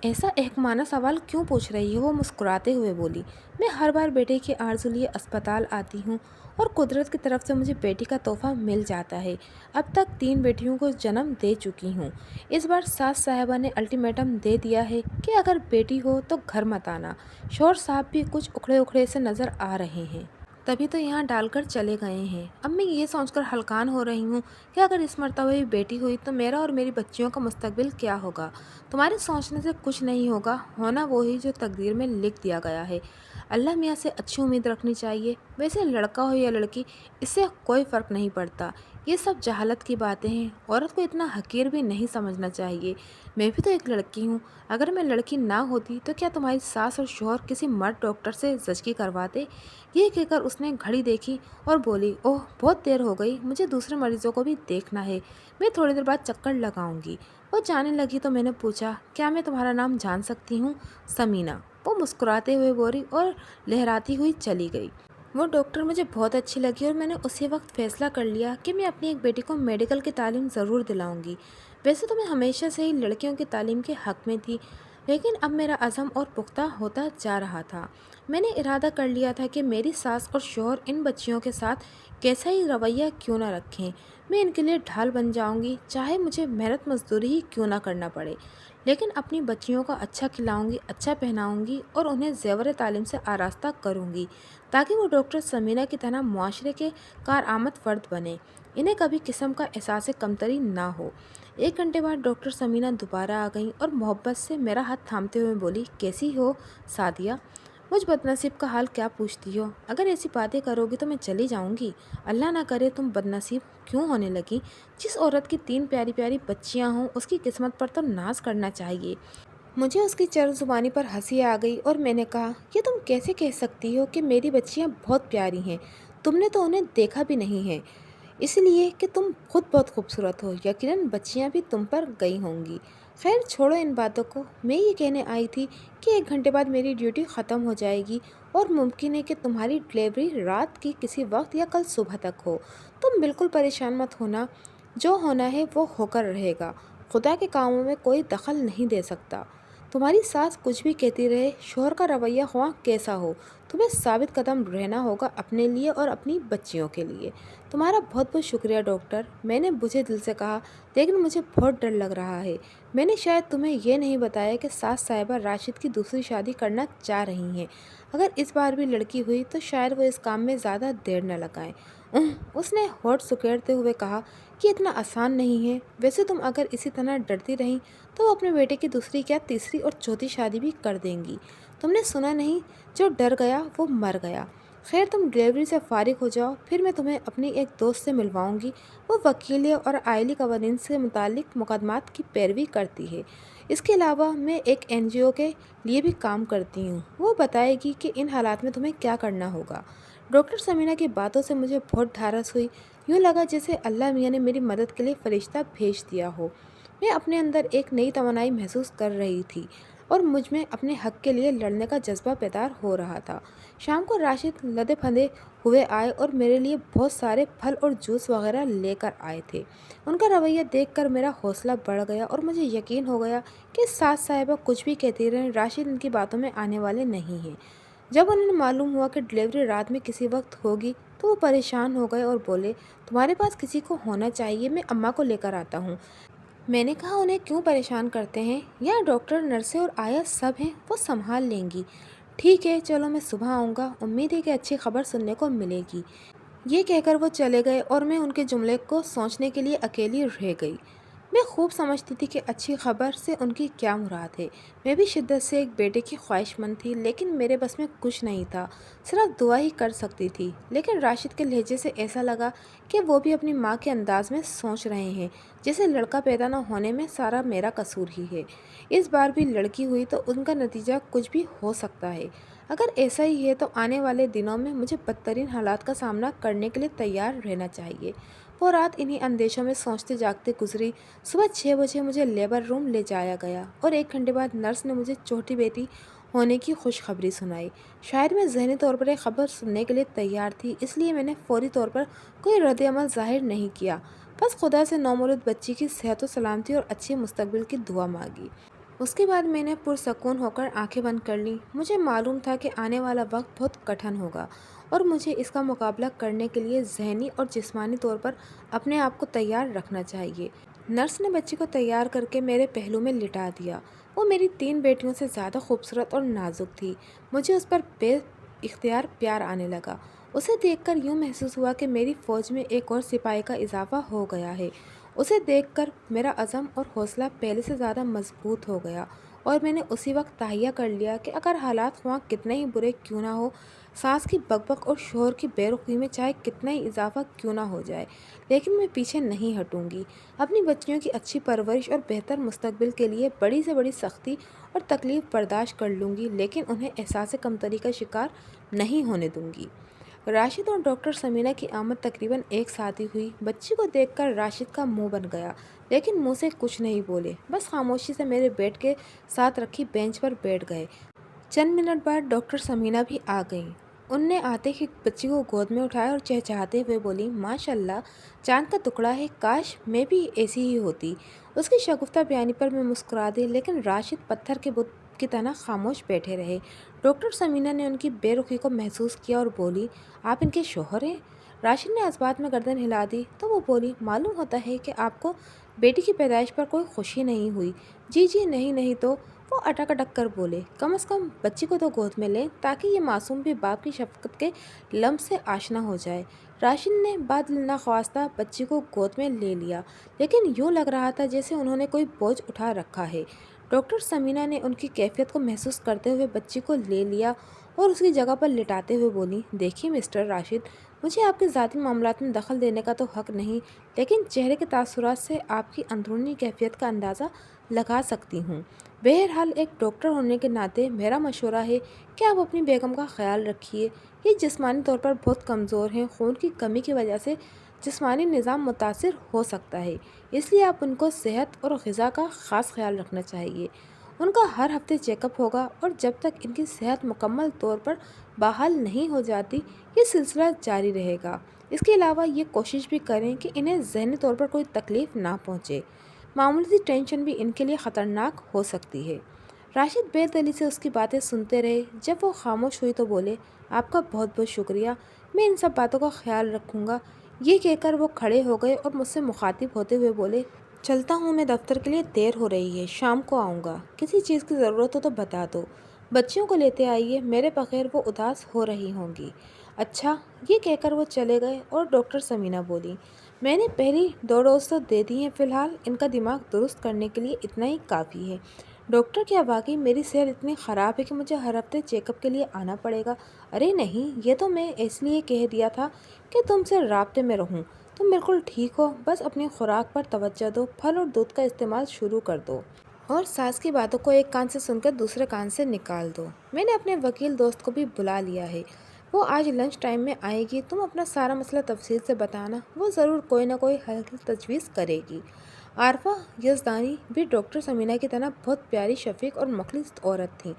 ऐसा एकमाना सवाल क्यों पूछ रही हो? वो मुस्कुराते हुए बोली, मैं हर बार बेटे की आरज़ू लिए अस्पताल आती हूँ और कुदरत की तरफ से मुझे बेटी का तोहफ़ा मिल जाता है। अब तक 3 बेटियों को जन्म दे चुकी हूँ। इस बार सास साहिबा ने अल्टीमेटम दे दिया है कि अगर बेटी हो तो घर मत आना। शौहर साहब भी कुछ उखड़े उखड़े से नज़र आ रहे हैं, तभी तो यहाँ डालकर चले गए हैं। अब मैं ये सोचकर हलकान हो रही हूँ कि अगर इस मर्तबा भी बेटी हुई तो मेरा और मेरी बच्चियों का मुस्तकबिल क्या होगा। तुम्हारे सोचने से कुछ नहीं होगा, होना वो ही जो तकदीर में लिख दिया गया है। अल्लाह मियाँ से अच्छी उम्मीद रखनी चाहिए। वैसे लड़का हो या लड़की, इससे कोई फ़र्क नहीं पड़ता। ये सब जहालत की बातें हैं, औरत को इतना हकीर भी नहीं समझना चाहिए। मैं भी तो एक लड़की हूँ, अगर मैं लड़की ना होती तो क्या तुम्हारी सास और शौहर किसी मर्द डॉक्टर से जचगी करवाते? ये कहकर उसने घड़ी देखी और बोली, ओह बहुत देर हो गई, मुझे दूसरे मरीजों को भी देखना है, मैं थोड़ी देर बाद चक्कर लगाऊंगी। वो जाने लगी तो मैंने पूछा, क्या मैं तुम्हारा नाम जान सकती हूँ? समीना, वो मुस्कुराते हुए बोली और लहराती हुई चली गई। वो डॉक्टर मुझे बहुत अच्छी लगी और मैंने उसी वक्त फ़ैसला कर लिया कि मैं अपनी एक बेटी को मेडिकल की तालीम ज़रूर दिलाऊंगी। वैसे तो मैं हमेशा से ही लड़कियों की तालीम के हक़ में थी, लेकिन अब मेरा अज़म और पुख्ता होता जा रहा था। मैंने इरादा कर लिया था कि मेरी सास और शौहर इन बच्चियों के साथ कैसा ही रवैया क्यों ना रखें, मैं इनके लिए ढाल बन जाऊंगी, चाहे मुझे मेहनत मजदूरी ही क्यों ना करना पड़े। लेकिन अपनी बच्चियों को अच्छा खिलाऊंगी, अच्छा पहनाऊंगी और उन्हें ज़ेवर तालीम से आरास्ता करूंगी, ताकि वो डॉक्टर समीना की तरह मुआशरे के कारआमद फ़र्द बने, इन्हें कभी किस्म का एहसास कमतरी ना हो। 1 घंटे बाद डॉक्टर समीना दोबारा आ गई और मोहब्बत से मेरा हाथ थामते हुए बोली, कैसी हो सादिया? मुझ बदनसीब का हाल क्या पूछती हो? अगर ऐसी बातें करोगी तो मैं चली जाऊंगी। अल्लाह ना करे तुम बदनसीब क्यों होने लगी? जिस औरत की 3 प्यारी प्यारी बच्चियां हों उसकी किस्मत पर तो नाज करना चाहिए। मुझे उसकी चर ज़ुबानी पर हंसी आ गई और मैंने कहा, ये तुम कैसे कह सकती हो कि मेरी बच्चियां बहुत प्यारी हैं? तुमने तो उन्हें देखा भी नहीं है, इसलिए कि तुम खुद बहुत खूबसूरत हो, यकीनन बच्चियां भी तुम पर गई होंगी। खैर छोड़ो इन बातों को, मैं ये कहने आई थी कि 1 घंटे बाद मेरी ड्यूटी ख़त्म हो जाएगी और मुमकिन है कि तुम्हारी डिलीवरी रात की किसी वक्त या कल सुबह तक हो। तुम बिल्कुल परेशान मत होना, जो होना है वो होकर रहेगा। खुदा के कामों में कोई दखल नहीं दे सकता। तुम्हारी सास कुछ भी कहती रहे, शौहर का रवैया हुआ कैसा हो, तुम्हें साबित कदम रहना होगा अपने लिए और अपनी बच्चियों के लिए। तुम्हारा बहुत बहुत शुक्रिया डॉक्टर, मैंने बुझे दिल से कहा, लेकिन मुझे बहुत डर लग रहा है। मैंने शायद तुम्हें यह नहीं बताया कि सास साहिबा राशिद की दूसरी शादी करना चाह रही हैं। अगर इस बार भी लड़की हुई तो शायद वो इस काम में ज़्यादा देर न लगाएं। उसने होठ सुकेड़ते हुए कहा कि इतना आसान नहीं है। वैसे तुम अगर इसी तरह डरती रहीं तो वो अपने बेटे की दूसरी क्या तीसरी और चौथी शादी भी कर देंगी। तुमने सुना नहीं, जो डर गया वो मर गया। खैर तुम डिलीवरी से फारिग हो जाओ, फिर मैं तुम्हें अपनी एक दोस्त से मिलवाऊंगी। वो वकील है और आइली कवानीन से मुतालिक मुकदमात की पैरवी करती है। इसके अलावा मैं एक एनजीओ के लिए भी काम करती हूँ, वो बताएगी कि इन हालात में तुम्हें क्या करना होगा। डॉक्टर समीना की बातों से मुझे बहुत ढारस हुई। यूँ लगा जैसे अल्लाह मियाँ ने मेरी मदद के लिए फरिश्ता भेज दिया हो। मैं अपने अंदर एक नई तमन्नाई महसूस कर रही थी। اور مجھ میں اپنے حق کے لیے لڑنے کا جذبہ بیدار ہو رہا تھا۔ شام کو راشد لدے پھندے ہوئے آئے اور میرے لیے بہت سارے پھل اور جوس وغیرہ لے کر آئے تھے۔ ان کا رویہ دیکھ کر میرا حوصلہ بڑھ گیا اور مجھے یقین ہو گیا کہ ساس صاحبہ کچھ بھی کہتی رہیں، راشد ان کی باتوں میں آنے والے نہیں ہیں۔ جب انہیں معلوم ہوا کہ ڈلیوری رات میں کسی وقت ہوگی تو وہ پریشان ہو گئے اور بولے، تمہارے پاس کسی کو ہونا چاہیے، میں اماں کو لے کر آتا ہوں۔ میں نے کہا، انہیں کیوں پریشان کرتے ہیں؟ یہاں ڈاکٹر، نرسیں اور آیا سب ہیں، وہ سنبھال لیں گی۔ ٹھیک ہے، چلو میں صبح آؤں گا، امید ہے کہ اچھی خبر سننے کو ملے گی۔ یہ کہہ کر وہ چلے گئے اور میں ان کے جملے کو سوچنے کے لیے اکیلی رہ گئی۔ میں خوب سمجھتی تھی کہ اچھی خبر سے ان کی کیا مراد ہے۔ میں بھی شدت سے ایک بیٹے کی خواہش مند تھی، لیکن میرے بس میں کچھ نہیں تھا، صرف دعا ہی کر سکتی تھی۔ لیکن راشد کے لہجے سے ایسا لگا کہ وہ بھی اپنی ماں کے انداز میں سوچ رہے ہیں، جیسے لڑکا پیدا نہ ہونے میں سارا میرا قصور ہی ہے۔ اس بار بھی لڑکی ہوئی تو ان کا نتیجہ کچھ بھی ہو سکتا ہے۔ اگر ایسا ہی ہے تو آنے والے دنوں میں مجھے بدترین حالات کا سامنا کرنے کے لیے تیار رہنا چاہیے۔ وہ رات انہی اندیشوں میں سوچتے جاگتے گزری۔ صبح 6 بجے مجھے لیبر روم لے جایا گیا اور 1 گھنٹے بعد نرس نے مجھے چھوٹی بیٹی ہونے کی خوشخبری سنائی۔ شاید میں ذہنی طور پر ایک خبر سننے کے لیے تیار تھی، اس لیے میں نے فوری طور پر کوئی رد عمل ظاہر نہیں کیا، بس خدا سے نومولود بچی کی صحت و سلامتی اور اچھے مستقبل کی دعا مانگی۔ اس کے بعد میں نے پرسکون ہو کر آنکھیں بند کر لیں۔ مجھے معلوم تھا کہ آنے والا وقت بہت کٹھن ہوگا اور مجھے اس کا مقابلہ کرنے کے لیے ذہنی اور جسمانی طور پر اپنے آپ کو تیار رکھنا چاہیے۔ نرس نے بچی کو تیار کر کے میرے پہلو میں لٹا دیا۔ وہ میری 3 بیٹیوں سے زیادہ خوبصورت اور نازک تھی۔ مجھے اس پر بے اختیار پیار آنے لگا۔ اسے دیکھ کر یوں محسوس ہوا کہ میری فوج میں ایک اور سپاہی کا اضافہ ہو گیا ہے۔ اسے دیکھ کر میرا عزم اور حوصلہ پہلے سے زیادہ مضبوط ہو گیا اور میں نے اسی وقت تہیہ کر لیا کہ اگر حالات خواہ کتنے ہی برے کیوں نہ ہو، ساس کی بک بک اور شوہر کی بے رخی میں چاہے کتنا ہی اضافہ کیوں نہ ہو جائے، لیکن میں پیچھے نہیں ہٹوں گی۔ اپنی بچیوں کی اچھی پرورش اور بہتر مستقبل کے لیے بڑی سے بڑی سختی اور تکلیف برداشت کر لوں گی، لیکن انہیں احساس کمتری کا شکار نہیں ہونے دوں گی۔ راشد اور ڈاکٹر ثمینہ کی آمد تقریباً ایک ساتھ ہی ہوئی۔ بچی کو دیکھ کر راشد کا منہ بن گیا، لیکن منہ سے کچھ نہیں بولے، بس خاموشی سے میرے بیڈ کے ساتھ رکھی بینچ پر بیٹھ گئے۔ چند منٹ بعد ڈاکٹر ثمینہ بھی آ گئیں۔ ان نے آتے ہی بچی کو گود میں اٹھایا اور چہچہاتے ہوئے بولی، ماشاء اللہ، چاند کا ٹکڑا ہے، کاش میں بھی ایسی ہی ہوتی۔ اس کی شگفتہ بیانی پر میں مسکرا دی، لیکن راشد پتھر کے بت کی طرح خاموش بیٹھے رہے۔ ڈاکٹر ثمینہ نے ان کی بے رخی کو محسوس کیا اور بولی، آپ ان کے شوہر ہیں؟ راشد نے اس بات میں گردن ہلا دی تو وہ بولی، معلوم ہوتا ہے کہ آپ کو بیٹی کی پیدائش پر کوئی خوشی نہیں ہوئی۔ جی جی نہیں تو وہ اٹک اٹک کر بولے، کم از کم بچی کو تو گود میں لیں تاکہ یہ معصوم بھی باپ کی شفقت کے لمس سے آشنا ہو جائے۔ راشد نے بعد ناخواستہ بچی کو گود میں لے لیا، لیکن یوں لگ رہا تھا جیسے انہوں نے کوئی بوجھ اٹھا رکھا ہے۔ ڈاکٹر ثمینہ نے ان کی کیفیت کو محسوس کرتے ہوئے بچی کو لے لیا اور اس کی جگہ پر لٹاتے ہوئے بولی، دیکھیے مسٹر راشد، مجھے آپ کے ذاتی معاملات میں دخل دینے کا تو حق نہیں، لیکن چہرے کے تاثرات سے آپ کی اندرونی کیفیت کا اندازہ لگا سکتی ہوں۔ بہرحال ایک ڈاکٹر ہونے کے ناطے میرا مشورہ ہے کہ آپ اپنی بیگم کا خیال رکھیے۔ یہ جسمانی طور پر بہت کمزور ہیں، خون کی کمی کی وجہ سے جسمانی نظام متاثر ہو سکتا ہے، اس لیے آپ ان کو صحت اور غذا کا خاص خیال رکھنا چاہیے۔ ان کا ہر ہفتے چیک اپ ہوگا اور جب تک ان کی صحت مکمل طور پر بحال نہیں ہو جاتی یہ سلسلہ جاری رہے گا۔ اس کے علاوہ یہ کوشش بھی کریں کہ انہیں ذہنی طور پر کوئی تکلیف نہ پہنچے، معمولی سی ٹینشن بھی ان کے لیے خطرناک ہو سکتی ہے۔ راشد بے دلی سے اس کی باتیں سنتے رہے۔ جب وہ خاموش ہوئی تو بولے، آپ کا بہت بہت شکریہ، میں ان سب باتوں کا خیال رکھوں گا۔ یہ کہہ کر وہ کھڑے ہو گئے اور مجھ سے مخاطب ہوتے ہوئے بولے، چلتا ہوں، میں دفتر کے لیے دیر ہو رہی ہے، شام کو آؤں گا، کسی چیز کی ضرورت ہو تو بتا دو، بچیوں کو لیتے آئیے، میرے بغیر وہ اداس ہو رہی ہوں گی۔ اچھا، یہ کہہ کر وہ چلے گئے اور ڈاکٹر ثمینہ بولی، میں نے پہلی 2 ڈوز تو دے دی ہیں، فی الحال ان کا دماغ درست کرنے کے لیے اتنا ہی کافی ہے۔ ڈاکٹر، کیا واقعی میری صحت اتنی خراب ہے کہ مجھے ہر ہفتے چیک اپ کے لیے آنا پڑے گا؟ ارے نہیں، یہ تو میں اس لیے کہہ دیا تھا کہ تم سے رابطے میں رہوں۔ تم بالکل ٹھیک ہو، بس اپنی خوراک پر توجہ دو، پھل اور دودھ کا استعمال شروع کر دو اور ساس کی باتوں کو ایک کان سے سن کر دوسرے کان سے نکال دو۔ میں نے اپنے وکیل دوست کو بھی بلا لیا ہے، وہ آج لنچ ٹائم میں آئے گی، تم اپنا سارا مسئلہ تفصیل سے بتانا، وہ ضرور کوئی نہ کوئی حل کی تجویز کرے گی۔ आरफा यज़दानी भी डॉक्टर समीना की तरह बहुत प्यारी, शफीक और मुखलिस औरत थीं।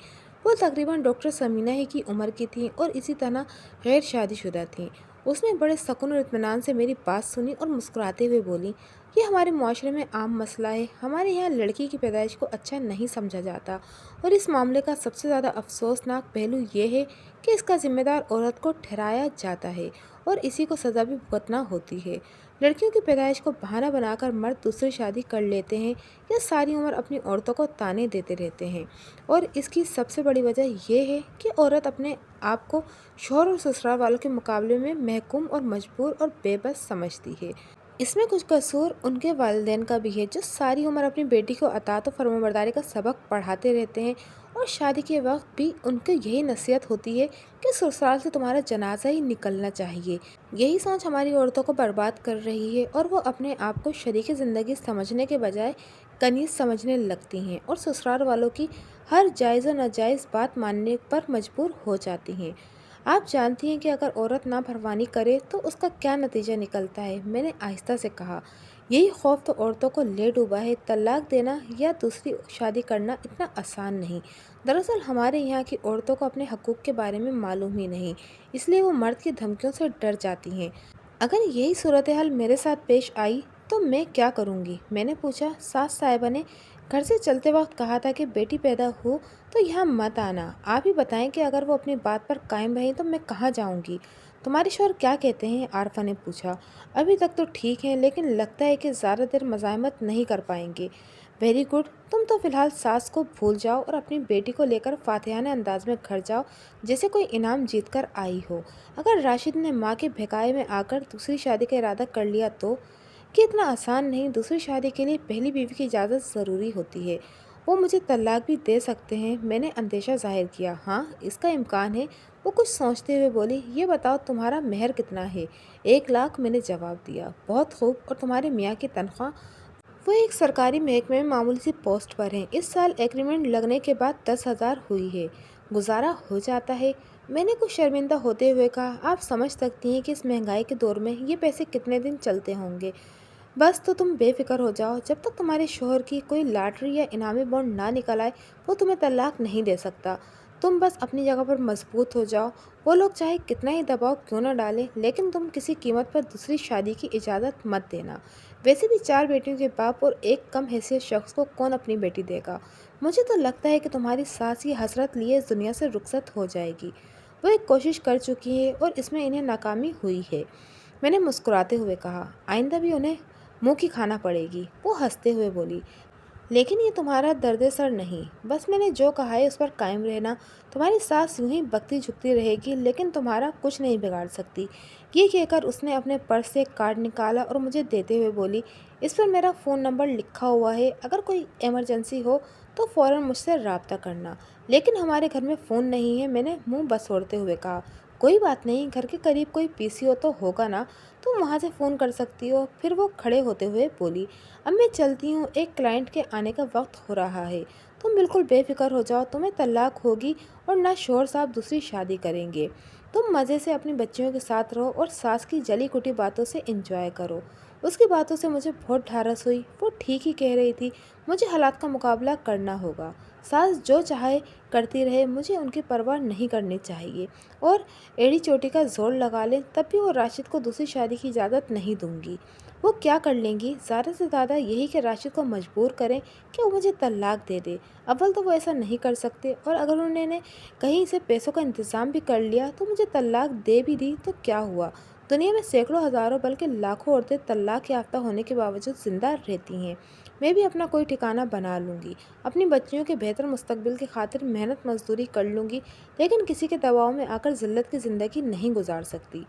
वो तकरीबन डॉक्टर समीना ही की उम्र की थीं और इसी तरह गैर शादीशुदा थीं। उसने बड़े सुकून और इत्मीनान से मेरी बात सुनी और मुस्कुराते हुए बोली, ये हमारे माशरे में आम मसला है। हमारे यहाँ लड़की की पैदाइश को अच्छा नहीं समझा जाता और इस मामले का सबसे ज़्यादा अफसोसनाक पहलू ये है कि इसका जिम्मेदार औरत को ठहराया जाता है और इसी को सज़ा भी भुगतना होती है। लड़कियों की पैदाइश को बहाना बनाकर मर्द दूसरी शादी कर लेते हैं या सारी उम्र अपनी औरतों को ताने देते रहते हैं, और इसकी सबसे बड़ी वजह यह है कि औरत अपने आप को शौहर और ससुराल वालों के मुकाबले में महकूम और मजबूर और बेबस समझती है। इसमें कुछ कसूर उनके वालिदैन का भी है, जो सारी उम्र अपनी बेटी को अताअत और फर्माबरदारी का सबक पढ़ाते रहते हैं और शादी के वक्त भी उनको यही नसीहत होती है कि ससुराल से तुम्हारा जनाजा ही निकलना चाहिए। यही सोच हमारी औरतों को बर्बाद कर रही है और वो अपने आप को शरीक ज़िंदगी समझने के बजाय कनीज़ समझने लगती हैं और ससुराल वालों की हर जायज़ और नाजायज़ बात मानने पर मजबूर हो जाती हैं। आप जानती हैं कि अगर औरत नाफरमानी करे तो उसका क्या नतीजा निकलता है, मैंने आहिस्ता से कहा। यही खौफ तो औरतों को ले डूबा है। तलाक देना या दूसरी शादी करना इतना आसान नहीं। दरअसल हमारे यहाँ की औरतों को अपने हकूक़ के बारे में मालूम ही नहीं, इसलिए वो मर्द की धमकियों से डर जाती हैं। अगर यही सूरत हाल मेरे साथ पेश आई तो मैं क्या करूँगी, मैंने पूछा। सास साहिबा ने घर से चलते वक्त कहा था कि बेटी पैदा हो तो यहाँ मत आना। आप ही बताएं कि अगर वो अपनी बात पर कायम रही तो मैं कहाँ जाऊँगी। तुम्हारे शौहर क्या कहते हैं, आरफा ने पूछा। अभी तक तो ठीक है, लेकिन लगता है कि ज़्यादा देर मज़ाहमत नहीं कर पाएंगे। वेरी गुड, तुम तो फ़िलहाल सास को भूल जाओ और अपनी बेटी को लेकर फातिहाना अंदाज में घर जाओ, जैसे कोई इनाम जीत कर आई हो। अगर राशिद ने माँ के बहकावे में आकर दूसरी शादी का इरादा कर लिया तो कि इतना आसान नहीं। दूसरी शादी के लिए पहली बीवी की इजाज़त ज़रूरी होती है। वो मुझे तलाक भी दे सकते हैं, मैंने अंदेशा जाहिर किया। हाँ, इसका इम्कान है, वो कुछ सोचते हुए बोली। ये बताओ तुम्हारा मेहर कितना है। 1 लाख, मैंने जवाब दिया। बहुत खूब, और तुम्हारे मियाँ की तनख्वाह? वो एक सरकारी महकमे में मामूली सी पोस्ट पर हैं। इस साल एग्रीमेंट लगने के बाद 10,000 हुई है। गुजारा हो जाता है, मैंने कुछ शर्मिंदा होते हुए कहा। आप समझ सकती हैं कि इस महंगाई के दौर में ये पैसे कितने दिन चलते होंगे। बस तो तुम बेफिक्र हो जाओ, जब तक तुम्हारे शोहर की कोई लॉटरी या इनामी बॉन्ड ना निकल आए वो तुम्हें तलाक नहीं दे सकता। तुम बस अपनी जगह पर मजबूत हो जाओ। वो लोग चाहे कितना ही दबाव क्यों न डालें, लेकिन तुम किसी कीमत पर दूसरी शादी की इजाज़त मत देना। वैसे भी 4 बेटियों के बाप और एक कम हैसियत शख्स को कौन अपनी बेटी देगा। मुझे तो लगता है कि तुम्हारी सास ये हसरत लिए इस दुनिया से रुखसत हो जाएगी। वो एक कोशिश कर चुकी है और इसमें इन्हें नाकामी हुई है, मैंने मुस्कुराते हुए कहा। आइंदा भी उन्हें मुंह की खाना पड़ेगी, वो हंसते हुए बोली। लेकिन ये तुम्हारा दर्द सर नहीं, बस मैंने जो कहा है उस पर कायम रहना। तुम्हारी सास यूं ही बकती झुकती रहेगी, लेकिन तुम्हारा कुछ नहीं बिगाड़ सकती। ये कहकर उसने अपने पर्स से एक कार्ड निकाला और मुझे देते हुए बोली, इस पर मेरा फ़ोन नंबर लिखा हुआ है, अगर कोई इमरजेंसी हो तो फ़ौरन मुझसे रब्ता करना। लेकिन हमारे घर में फ़ोन नहीं है, मैंने मुँह बसोड़ते हुए कहा। कोई बात नहीं, घर के करीब कोई पीसीओ तो होगा ना, तुम वहाँ से फ़ोन कर सकती हो। फिर वो खड़े होते हुए बोली, अब मैं चलती हूँ, एक क्लाइंट के आने का वक्त हो रहा है। तुम बिल्कुल बेफिक्र हो जाओ, तुम्हें तलाक होगी और ना शौहर साहब दूसरी शादी करेंगे। तुम मज़े से अपनी बच्चियों के साथ रहो और सास की जली कुटी बातों से एंजॉय करो। उसकी बातों से मुझे बहुत ढारस हुई। वो ठीक ही कह रही थी, मुझे हालात का मुकाबला करना होगा। सास जो चाहे करती रहे, मुझे उनकी परवाह नहीं करनी चाहिए, और एड़ी चोटी का जोर लगा लें तब भी वो राशिद को दूसरी शादी की इजाज़त नहीं दूंगी। वो क्या कर लेंगी, ज़्यादा से ज़्यादा यही कि राशिद को मजबूर करें कि वो मुझे तलाक दे दे। अव्वल तो वो ऐसा नहीं कर सकते, और अगर उन्होंने कहीं से पैसों का इंतज़ाम भी कर लिया तो मुझे तलाक दे भी दी तो क्या हुआ। दुनिया में सैकड़ों हज़ारों बल्कि लाखों औरतें तलाक याफ्ता होने के बावजूद ज़िंदा रहती हैं। मैं भी अपना कोई ठिकाना बना लूँगी, अपनी बच्चियों के बेहतर मुस्तकबिल की खातिर मेहनत मजदूरी कर लूँगी, लेकिन किसी के दबाव में आकर ज़िल्लत की ज़िंदगी नहीं गुजार सकती।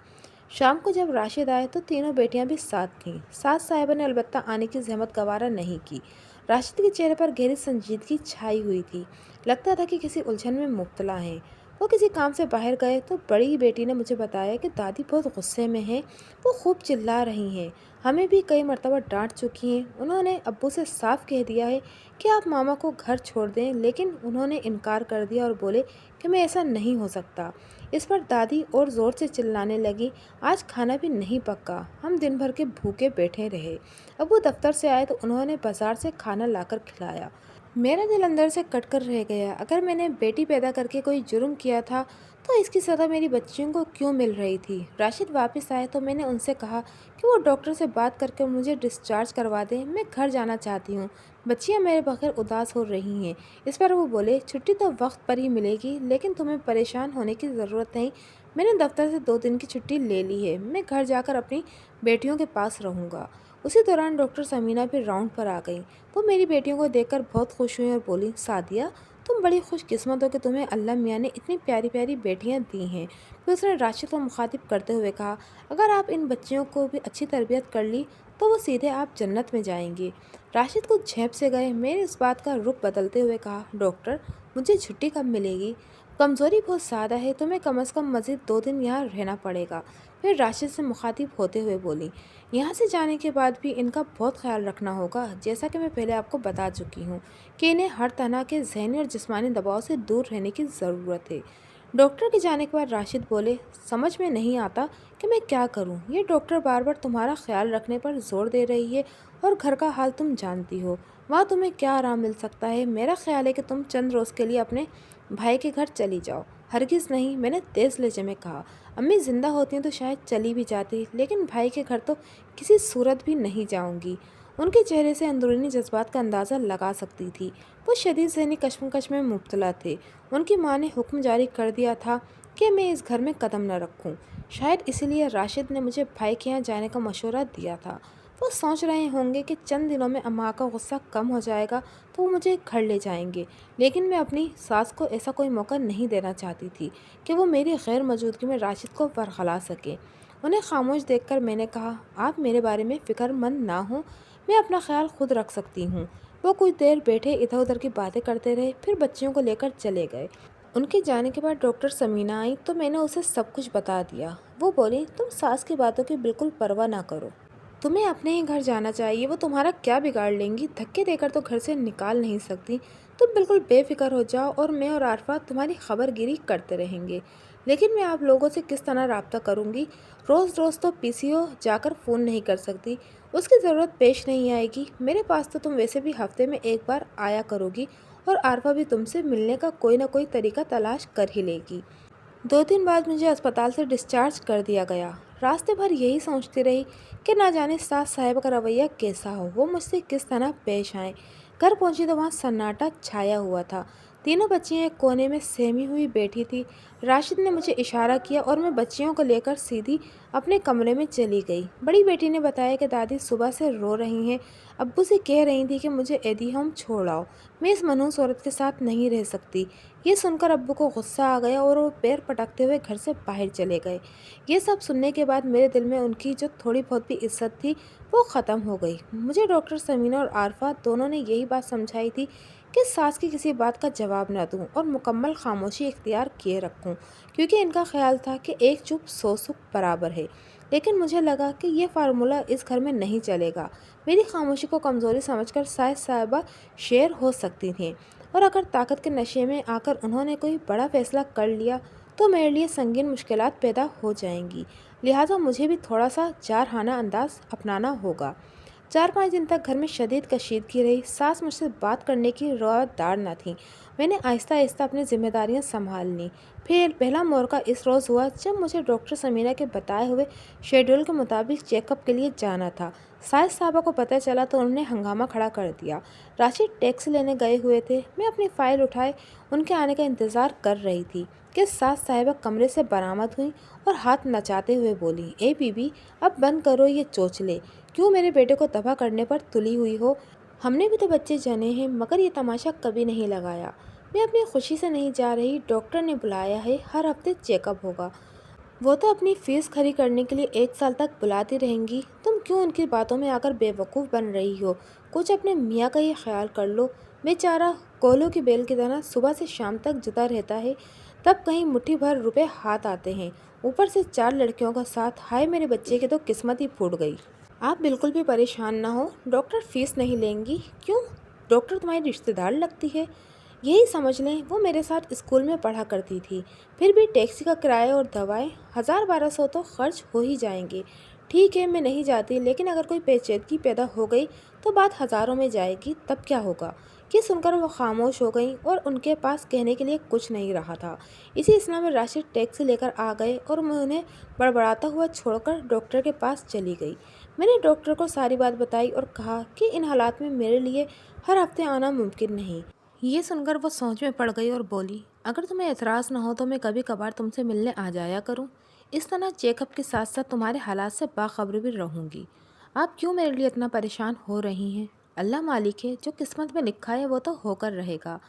शाम को जब राशिद आए तो तीनों बेटियां भी साथ थीं। सास साहिबा ने अलबत्ता आने की जहमत गवारा नहीं की। राशिद के चेहरे पर गहरी संजीदगी छाई हुई थी, लगता था कि किसी उलझन में मुब्तला हैं। وہ کسی کام سے باہر گئے تو بڑی بیٹی نے مجھے بتایا کہ دادی بہت غصے میں ہیں، وہ خوب چلا رہی ہیں، ہمیں بھی کئی مرتبہ ڈانٹ چکی ہیں۔ انہوں نے ابو سے صاف کہہ دیا ہے کہ آپ ماما کو گھر چھوڑ دیں، لیکن انہوں نے انکار کر دیا اور بولے کہ میں ایسا نہیں ہو سکتا۔ اس پر دادی اور زور سے چلانے لگی، آج کھانا بھی نہیں پکا، ہم دن بھر کے بھوکے بیٹھے رہے۔ ابو دفتر سے آئے تو انہوں نے بازار سے کھانا لا کر کھلایا۔ میرا دل اندر سے کٹ کر رہ گیا، اگر میں نے بیٹی پیدا کر کے کوئی جرم کیا تھا تو اس کی سزا میری بچیوں کو کیوں مل رہی تھی؟ راشد واپس آئے تو میں نے ان سے کہا کہ وہ ڈاکٹر سے بات کر کے مجھے ڈسچارج کروا دیں، میں گھر جانا چاہتی ہوں، بچیاں میرے بغیر اداس ہو رہی ہیں۔ اس پر وہ بولے چھٹی تو وقت پر ہی ملے گی، لیکن تمہیں پریشان ہونے کی ضرورت نہیں، میں نے دفتر سے 2 دن کی چھٹی لے لی ہے، میں گھر جا کر اپنی بیٹیوں کے پاس رہوں گا۔ اسی دوران ڈاکٹر سمینہ بھی راؤنڈ پر آ گئیں۔ وہ میری بیٹیوں کو دیکھ کر بہت خوش ہوئیں اور بولی، سعدیہ تم بڑی خوش قسمت ہو کہ تمہیں اللہ میاں نے اتنی پیاری پیاری بیٹیاں دی ہیں۔ پھر اس نے راشد کو مخاطب کرتے ہوئے کہا، اگر آپ ان بچیوں کو بھی اچھی تربیت کر لی تو وہ سیدھے آپ جنت میں جائیں گے۔ راشد کچھ جھیپ سے گئے، میں نے اس بات کا رخ بدلتے ہوئے کہا، ڈاکٹر مجھے چھٹی کب ملے گی؟ کمزوری بہت زیادہ ہے، تمہیں کم از کم مزید 2 دن یہاں رہنا پڑے گا۔ پھر راشد سے مخاطب ہوتے ہوئے بولی، یہاں سے جانے کے بعد بھی ان کا بہت خیال رکھنا ہوگا، جیسا کہ میں پہلے آپ کو بتا چکی ہوں کہ انہیں ہر طرح کے ذہنی اور جسمانی دباؤ سے دور رہنے کی ضرورت ہے۔ ڈاکٹر کے جانے کے بعد راشد بولے، سمجھ میں نہیں آتا کہ میں کیا کروں، یہ ڈاکٹر بار بار تمہارا خیال رکھنے پر زور دے رہی ہے اور گھر کا حال تم جانتی ہو، وہاں تمہیں کیا آرام مل سکتا ہے؟ میرا خیال ہے کہ تم چند روز کے لیے اپنے بھائی کے گھر چلی جاؤ۔ ہرگز نہیں، میں نے تیز لہجے میں کہا، امی زندہ ہوتی ہیں تو شاید چلی بھی جاتی، لیکن بھائی کے گھر تو کسی صورت بھی نہیں جاؤں گی۔ ان کے چہرے سے اندرونی جذبات کا اندازہ لگا سکتی تھی، وہ شدید ذہنی کشمکش میں مبتلا تھے۔ ان کی ماں نے حکم جاری کر دیا تھا کہ میں اس گھر میں قدم نہ رکھوں، شاید اسی لیے راشد نے مجھے بھائی کے یہاں جانے کا مشورہ دیا تھا۔ وہ سوچ رہے ہوں گے کہ چند دنوں میں اماں کا غصہ کم ہو جائے گا تو وہ مجھے گھر لے جائیں گے، لیکن میں اپنی ساس کو ایسا کوئی موقع نہیں دینا چاہتی تھی کہ وہ میری غیر موجودگی میں راشد کو ورغلا سکے۔ انہیں خاموش دیکھ کر میں نے کہا، آپ میرے بارے میں فکر مند نہ ہوں، میں اپنا خیال خود رکھ سکتی ہوں۔ وہ کچھ دیر بیٹھے ادھر ادھر کی باتیں کرتے رہے، پھر بچیوں کو لے کر چلے گئے۔ ان کے جانے کے بعد ڈاکٹر سمینہ آئی تو میں نے اسے سب کچھ بتا دیا۔ وہ بولی، تم ساس کی باتوں کی بالکل پرواہ نہ کرو، تمہیں اپنے ہی گھر جانا چاہیے، وہ تمہارا کیا بگاڑ لیں گی، دھکے دے کر تو گھر سے نکال نہیں سکتی، تم بالکل بے فکر ہو جاؤ اور میں اور عارفہ تمہاری خبر گیری کرتے رہیں گے، لیکن میں آپ لوگوں سے کس طرح رابطہ کروں گی؟ روز روز تو پی سی او جا کر فون نہیں کر سکتی، اس کی ضرورت پیش نہیں آئے گی، میرے پاس تو تم ویسے بھی ہفتے میں 1 بار آیا کرو گی اور عارفہ بھی تم سے ملنے کا کوئی نہ کوئی طریقہ تلاش کر ہی لے گی۔ 2 دن بعد مجھے اسپتال سے ڈسچارج کر دیا گیا۔ راستے بھر یہی سوچتی رہی کہ نہ جانے ساس صاحبہ کا رویہ کیسا ہو، وہ مجھ سے کس طرح پیش آئیں۔ گھر پہنچی تو وہاں سناٹا چھایا ہوا تھا، تینوں بچیاں ایک کونے میں سہمی ہوئی بیٹھی تھی۔ راشد نے مجھے اشارہ کیا اور میں بچیوں کو لے کر سیدھی اپنے کمرے میں چلی گئی۔ بڑی بیٹی نے بتایا کہ دادی صبح سے رو رہی ہیں، ابو سے کہہ رہی تھی کہ مجھے ایدی ہوم چھوڑ آؤ، میں اس منحوس عورت کے ساتھ نہیں رہ سکتی۔ یہ سن کر ابو کو غصہ آ گیا اور وہ پیر پٹکتے ہوئے گھر سے باہر چلے گئے۔ یہ سب سننے کے بعد میرے دل میں ان کی جو تھوڑی بہت بھی عزت تھی وہ ختم ہو گئی۔ مجھے ڈاکٹر سمینہ اور عارفہ دونوں نے یہی بات سمجھائی تھی کہ ساس کی کسی بات کا جواب نہ دوں اور مکمل خاموشی اختیار کیے رکھوں، کیونکہ ان کا خیال تھا کہ 1 چپ 100 سکھ برابر ہے۔ لیکن مجھے لگا کہ یہ فارمولہ اس گھر میں نہیں چلے گا۔ میری خاموشی کو کمزوری سمجھ کر سائز صاحبہ شیر ہو سکتی تھیں، اور اگر طاقت کے نشے میں آ کر انہوں نے کوئی بڑا فیصلہ کر لیا تو میرے لیے سنگین مشکلات پیدا ہو جائیں گی، لہٰذا مجھے بھی تھوڑا سا جارحانہ انداز اپنانا ہوگا۔ 4-5 دن تک گھر میں شدید کشیدگی رہی، ساس مجھ سے بات کرنے کی روایت دار نہ تھیں۔ میں نے آہستہ آہستہ اپنی ذمہ داریاں سنبھال لیں۔ پھر پہلا مورکہ اس روز ہوا جب مجھے ڈاکٹر سمینہ کے بتائے ہوئے شیڈول کے مطابق چیک اپ کے لیے جانا تھا۔ سائز صاحبہ کو پتہ چلا تو انہوں نے ہنگامہ کھڑا کر دیا۔ راشد ٹیکسی لینے گئے ہوئے تھے، میں اپنی فائل اٹھائے ان کے آنے کا انتظار کر رہی تھی کہ ساس صاحبہ کمرے سے برآمد ہوئیں اور ہاتھ نچاتے ہوئے بولی، اے بی بی اب بند کرو یہ چوچلے، کیوں میرے بیٹے کو تباہ کرنے پر تلی ہوئی ہو؟ ہم نے بھی تو بچے جنے ہیں، مگر یہ تماشا کبھی نہیں لگایا۔ میں اپنی خوشی سے نہیں جا رہی، ڈاکٹر نے بلایا ہے، ہر ہفتے چیک اپ ہوگا، وہ تو اپنی فیس کھری کرنے کے لیے 1 سال تک بلاتی رہیں گی، تم کیوں ان کی باتوں میں آ کر بے وقوف بن رہی ہو؟ کچھ اپنے میاں کا یہ خیال کر لو، بیچارہ کولوں کی بیل کی طرح صبح سے شام تک جدا رہتا ہے، तब कहीं मुट्ठी भर रुपए हाथ आते हैं, ऊपर से 4 लड़कियों का साथ। हाय मेरे बच्चे की तो किस्मत ही फूट गई। आप बिल्कुल भी परेशान ना हो, डॉक्टर फीस नहीं लेंगी। क्यों? डॉक्टर तुम्हारी रिश्तेदार लगती है। यही समझ लें, वो मेरे साथ स्कूल में पढ़ा करती थी। फिर भी टैक्सी का किराया और दवाएं 1000-1200 तो खर्च हो ही जाएंगे। ठीक है, मैं नहीं जाती, लेकिन अगर कोई पेचीदगी पैदा हो गई तो बात हज़ारों में जाएगी, तब क्या होगा? ये सुनकर वो खामोश हो गईं और उनके पास कहने के लिए कुछ नहीं रहा था। इसी असना में राशिद टैक्सी लेकर आ गए और मैं उन्हें बड़बड़ाता हुआ छोड़कर डॉक्टर के पास चली गई। मैंने डॉक्टर को सारी बात बताई और कहा कि इन हालात में मेरे लिए हर हफ्ते आना मुमकिन नहीं। ये सुनकर वो सोच में पड़ गई और बोली, अगर तुम्हें एतराज़ ना हो तो मैं कभी कभार तुमसे मिलने आ जाया करूं। इस तरह चेकअप के साथ साथ तुम्हारे हालात से बाखबर भी रहूंगी। आप क्यों मेरे लिए इतना परेशान हो रही हैं? अल्लाह मालिक है, जो किस्मत में लिखा है वो तो होकर रहेगा।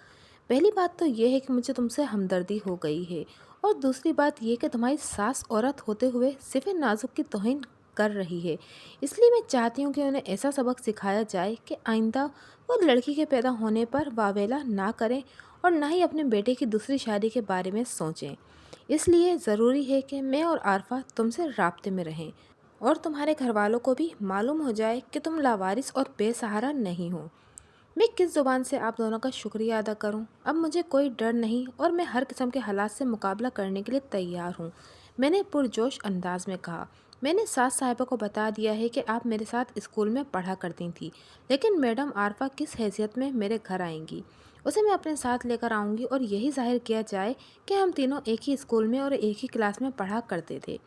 पहली बात तो ये है कि मुझे तुमसे हमदर्दी हो गई है, और दूसरी बात ये कि तुम्हारी सास औरत होते हुए सिर्फ नाजुक की तौहीन कर रही है। इसलिए मैं चाहती हूँ कि उन्हें ऐसा सबक सिखाया जाए कि आइंदा वो लड़की के पैदा होने पर वावेला ना करें और ना ही अपने बेटे की दूसरी शादी के बारे में सोचें। इसलिए ज़रूरी है कि मैं और आरफा तुमसे राब्ते में रहें और तुम्हारे घर वालों को भी मालूम हो जाए कि तुम लावारिस और बेसहारा नहीं हो। मैं किस ज़ुबान से आप दोनों का शुक्रिया अदा करूं? अब मुझे कोई डर नहीं और मैं हर किस्म के हालात से मुकाबला करने के लिए तैयार हूं, मैंने पुरजोश अंदाज में कहा। मैंने सास साहिबा को बता दिया है कि आप मेरे साथ स्कूल में पढ़ा करती थी, लेकिन मैडम आरफा किस हैसियत में मेरे घर आएंगी, उसे मैं अपने साथ लेकर आऊँगी और यही जाहिर किया जाए कि हम तीनों एक ही स्कूल में और एक ही क्लास में पढ़ा करते थे।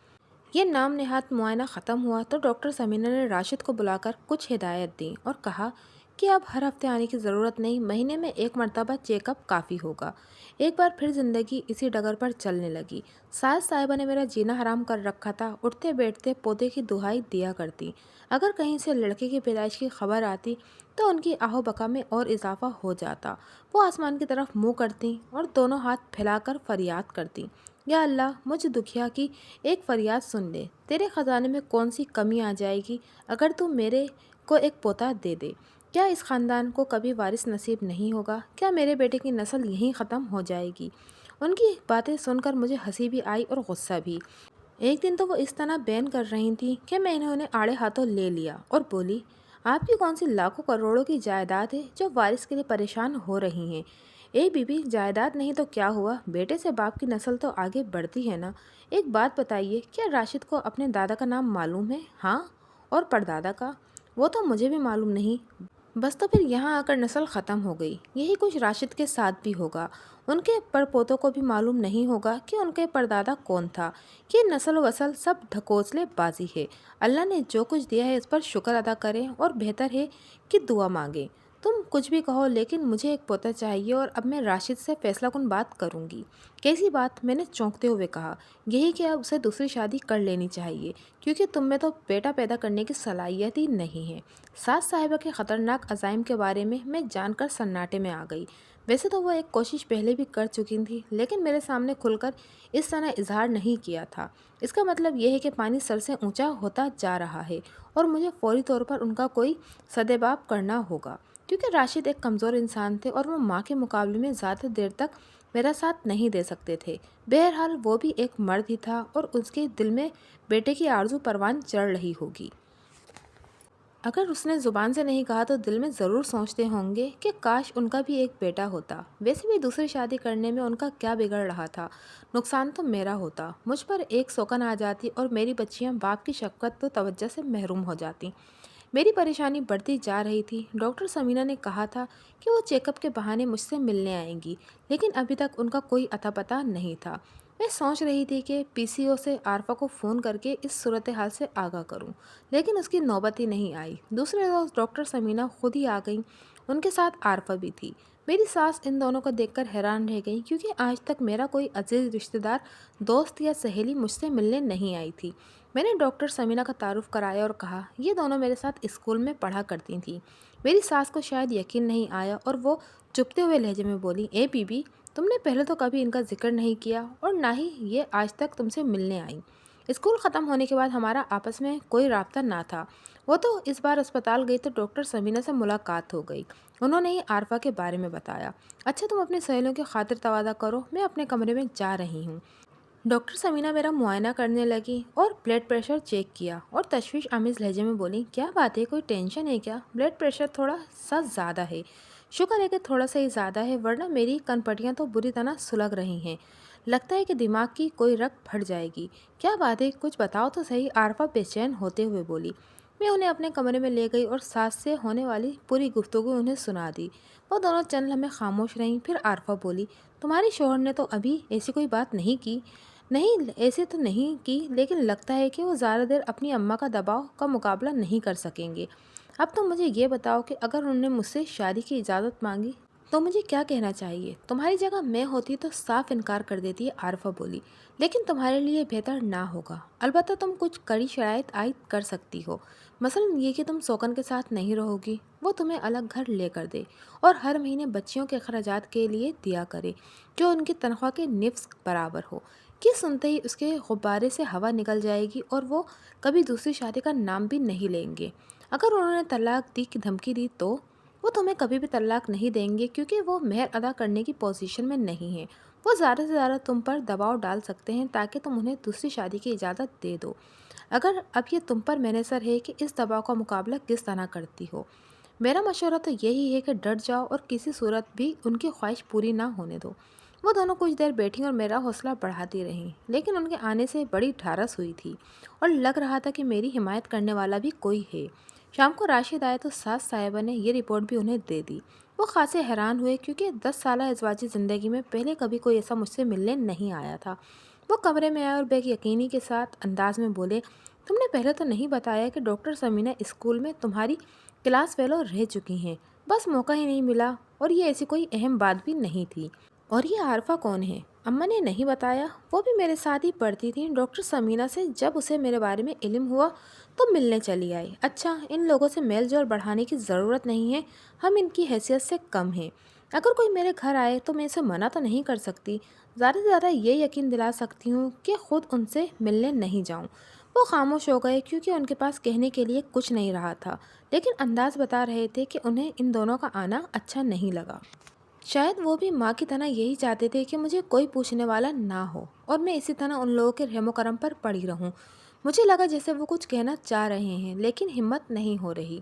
ये नाम नेहात मुआयना ख़त्म हुआ तो डॉक्टर समीना ने राशिद को बुलाकर कुछ हिदायत दी और कहा कि अब हर हफ्ते आने की ज़रूरत नहीं, महीने में एक मरतबा चेकअप काफ़ी होगा। एक बार फिर ज़िंदगी इसी डगर पर चलने लगी। सास साहिबा ने मेरा जीना हराम कर रखा था, उठते बैठते पौधे की दुहाई दिया करती। अगर कहीं से लड़के की पैदाइश की खबर आती तो उनकी आहो बका में और इजाफा हो जाता। वो आसमान की तरफ मुँह करती और दोनों हाथ फैलाकर फरियाद करती, या अल्लाह मुझ दुखिया की एक फरियाद सुन ले। तेरे ख़जाने में कौन सी कमी आ जाएगी अगर तू मेरे को एक पोता दे दे? क्या इस ख़ानदान को कभी वारिस नसीब नहीं होगा? क्या मेरे बेटे की नस्ल यहीं ख़त्म हो जाएगी? उनकी बातें सुनकर मुझे हंसी भी आई और गुस्सा भी। एक दिन तो वो इस तरह बैन कर रही थी कि मैंने उन्हें आड़े हाथों ले लिया और बोली, आपकी कौन सी लाखों करोड़ों की जायदाद है जो वारिस के लिए परेशान हो रही हैं? ए बीबी, जायदाद नहीं तो क्या हुआ, बेटे से बाप की नस्ल तो आगे बढ़ती है ना। एक बात बताइए, क्या राशिद को अपने दादा का नाम मालूम है? हाँ, और परदादा का? वो तो मुझे भी मालूम नहीं। बस तो फिर यहाँ आकर नस्ल ख़त्म हो गई। यही कुछ राशिद के साथ भी होगा। उनके परपोतों को भी मालूम नहीं होगा कि उनके परदादा कौन था। ये नस्ल वसल सब ढकोसले बाजी है। अल्लाह ने जो कुछ दिया है इस पर शुक्र अदा करें और बेहतर है कि दुआ मांगें। तुम कुछ भी कहो, लेकिन मुझे एक पोता चाहिए और अब मैं राशिद से फैसला कुन बात करूंगी। कैसी बात? मैंने चौंकते हुए कहा। यही कि अब उसे दूसरी शादी कर लेनी चाहिए, क्योंकि तुम में तो बेटा पैदा करने की सलाहियत ही नहीं है। सास साहिबा के ख़तरनाक अज़ाइम के बारे में मैं जानकर सन्नाटे में आ गई। वैसे तो वो एक कोशिश पहले भी कर चुकी थी, लेकिन मेरे सामने खुलकर इस तरह इजहार नहीं किया था। इसका मतलब यह है कि पानी सर से ऊंचा होता जा रहा है और मुझे फौरी तौर पर उनका कोई सदेबाप करना होगा, क्योंकि राशिद एक कमज़ोर इंसान थे और वो माँ के मुकाबले में ज़्यादा देर तक मेरा साथ नहीं दे सकते थे। बहरहाल वो भी एक मर्द ही था और उसके दिल में बेटे की आरज़ू परवान चढ़ रही होगी। अगर उसने ज़ुबान से नहीं कहा तो दिल में ज़रूर सोचते होंगे कि काश उनका भी एक बेटा होता। वैसे भी दूसरी शादी करने में उनका क्या बिगड़ रहा था? नुकसान तो मेरा होता। मुझ पर एक शौकन आ जाती और मेरी बच्चियां बाप की शफ़क़त तो तवज्जो से महरूम हो जाती। मेरी परेशानी बढ़ती जा रही थी। डॉक्टर समीना ने कहा था कि वो चेकअप के बहाने मुझसे मिलने आएंगी, लेकिन अभी तक उनका कोई अता पता नहीं था। मैं सोच रही थी कि पीसीओ से आरफा को फ़ोन करके इस सूरत हाल से आगाह करूं, लेकिन उसकी नौबत ही नहीं आई। दूसरे रोज़ डॉक्टर समीना खुद ही आ गई। उनके साथ आरफा भी थी। मेरी सास इन दोनों को देखकर हैरान रह गई, क्योंकि आज तक मेरा कोई अजीज़ रिश्तेदार, दोस्त या सहेली मुझसे मिलने नहीं आई थी। मैंने डॉक्टर समीना का तारुफ कराया और कहा, ये दोनों मेरे साथ स्कूल में पढ़ा करती थीं। मेरी सास को शायद यकीन नहीं आया और वो चुपते हुए लहजे में बोली, ए बीबी, तुमने पहले तो कभी इनका जिक्र नहीं किया और ना ही ये आज तक तुमसे मिलने आई। स्कूल ख़त्म होने के बाद हमारा आपस में कोई राब्ता ना था। वो तो इस बार अस्पताल गई तो डॉक्टर समीना से मुलाकात हो गई। उन्होंने ही आरफा के बारे में बताया। अच्छा, तुम अपनी सहेलियों की खातिर तवादा करो, मैं अपने कमरे में जा रही हूँ। डॉक्टर समीना मेरा मुआयना करने लगी और ब्लड प्रेशर चेक किया और तशवीश आमेज लहजे में बोली, क्या बात है, कोई टेंशन है क्या? ब्लड प्रेशर थोड़ा सा ज़्यादा है। शुक्र है कि थोड़ा सा ही ज़्यादा है, वरना मेरी कनपटियाँ तो बुरी तरह सुलग रही हैं। लगता है कि दिमाग की कोई रग फट जाएगी। क्या बात है, कुछ बताओ तो सही, आरफा बेचैन होते हुए बोली। मैं उन्हें अपने कमरे में ले गई और सास से होने वाली पूरी गुफ्तगू उन्हें सुना दी। वो दोनों चंद लम्हे खामोश रहीं। फिर आरफा बोली, तुम्हारी शोहर ने तो अभी ऐसी कोई बात नहीं की? नहीं, ऐसे तो नहीं की, लेकिन लगता है कि वो ज़्यादा देर अपनी अम्मा का दबाव का मुकाबला नहीं कर सकेंगे। अब तो मुझे ये बताओ कि अगर उन्होंने मुझसे शादी की इजाज़त मांगी तो मुझे क्या कहना चाहिए? तुम्हारी जगह मैं होती तो साफ इनकार कर देती है, आरफा बोली। लेकिन तुम्हारे लिए बेहतर ना होगा। अलबत्ता तुम कुछ कड़ी शराइत आयद कर सकती हो। मसलन ये कि तुम सोकन के साथ नहीं रहोगी, वो तुम्हें अलग घर लेकर दे और हर महीने बच्चियों के अखराजात के लिए दिया करे, जो उनकी तनख्वाह के निफ्स बराबर हो। कि सुनते ही उसके गुब्बारे से हवा निकल जाएगी और वो कभी दूसरी शादी का नाम भी नहीं लेंगे। अगर उन्होंने तलाक दी की धमकी दी तो वो तुम्हें कभी भी तलाक नहीं देंगे, क्योंकि वो मेहर अदा करने की पोजीशन में नहीं है। वो ज़्यादा से ज़्यादा तुम पर दबाव डाल सकते हैं ताकि तुम उन्हें दूसरी शादी की इजाज़त दे दो। अगर अब ये तुम पर मैनेसर है कि इस दबाव का मुकाबला किस तरह करती हो। मेरा मशवरा तो यही है कि डट जाओ और किसी सूरत भी उनकी ख्वाहिश पूरी ना होने दो। वो दोनों कुछ देर बैठी और मेरा हौसला बढ़ाती रहीं, लेकिन उनके आने से बड़ी ढारस हुई थी और लग रहा था कि मेरी हिमायत करने वाला भी कोई है। शाम को राशिद आए तो सास साहिबा ने ये रिपोर्ट भी उन्हें दे दी। वो खासे हैरान हुए, क्योंकि 10 साल अजवाजी ज़िंदगी में पहले कभी कोई ऐसा मुझसे मिलने नहीं आया था। वो कमरे में आए और बेयकीनी के साथ अंदाज में बोले, तुमने पहले तो नहीं बताया कि डॉक्टर समीना स्कूल में तुम्हारी क्लास फेलो रह चुकी हैं। बस मौका ही नहीं मिला, और ये ऐसी कोई अहम बात भी नहीं थी। और ये आरफा कौन है? अम्मा ने नहीं बताया। वो भी मेरे साथ ही पढ़ती थी। डॉक्टर समीना से जब उसे मेरे बारे में इल्म हुआ तो मिलने चली आई। अच्छा, इन लोगों से मेल जोल बढ़ाने की ज़रूरत नहीं है, हम इनकी हैसियत से कम हैं। अगर कोई मेरे घर आए तो मैं इसे मना तो नहीं कर सकती। ज़्यादा से ज़्यादा ये यकीन दिला सकती हूँ कि ख़ुद उनसे मिलने नहीं जाऊँ। वो खामोश हो गए, क्योंकि उनके पास कहने के लिए कुछ नहीं रहा था, लेकिन अंदाज़ बता रहे थे कि उन्हें इन दोनों का आना अच्छा नहीं लगा। शायद वो भी माँ की तरह यही चाहते थे कि मुझे कोई पूछने वाला ना हो और मैं इसी तरह उन लोगों के रहमो करम पर पड़ी रहूं। मुझे लगा जैसे वो कुछ कहना चाह रहे हैं, लेकिन हिम्मत नहीं हो रही।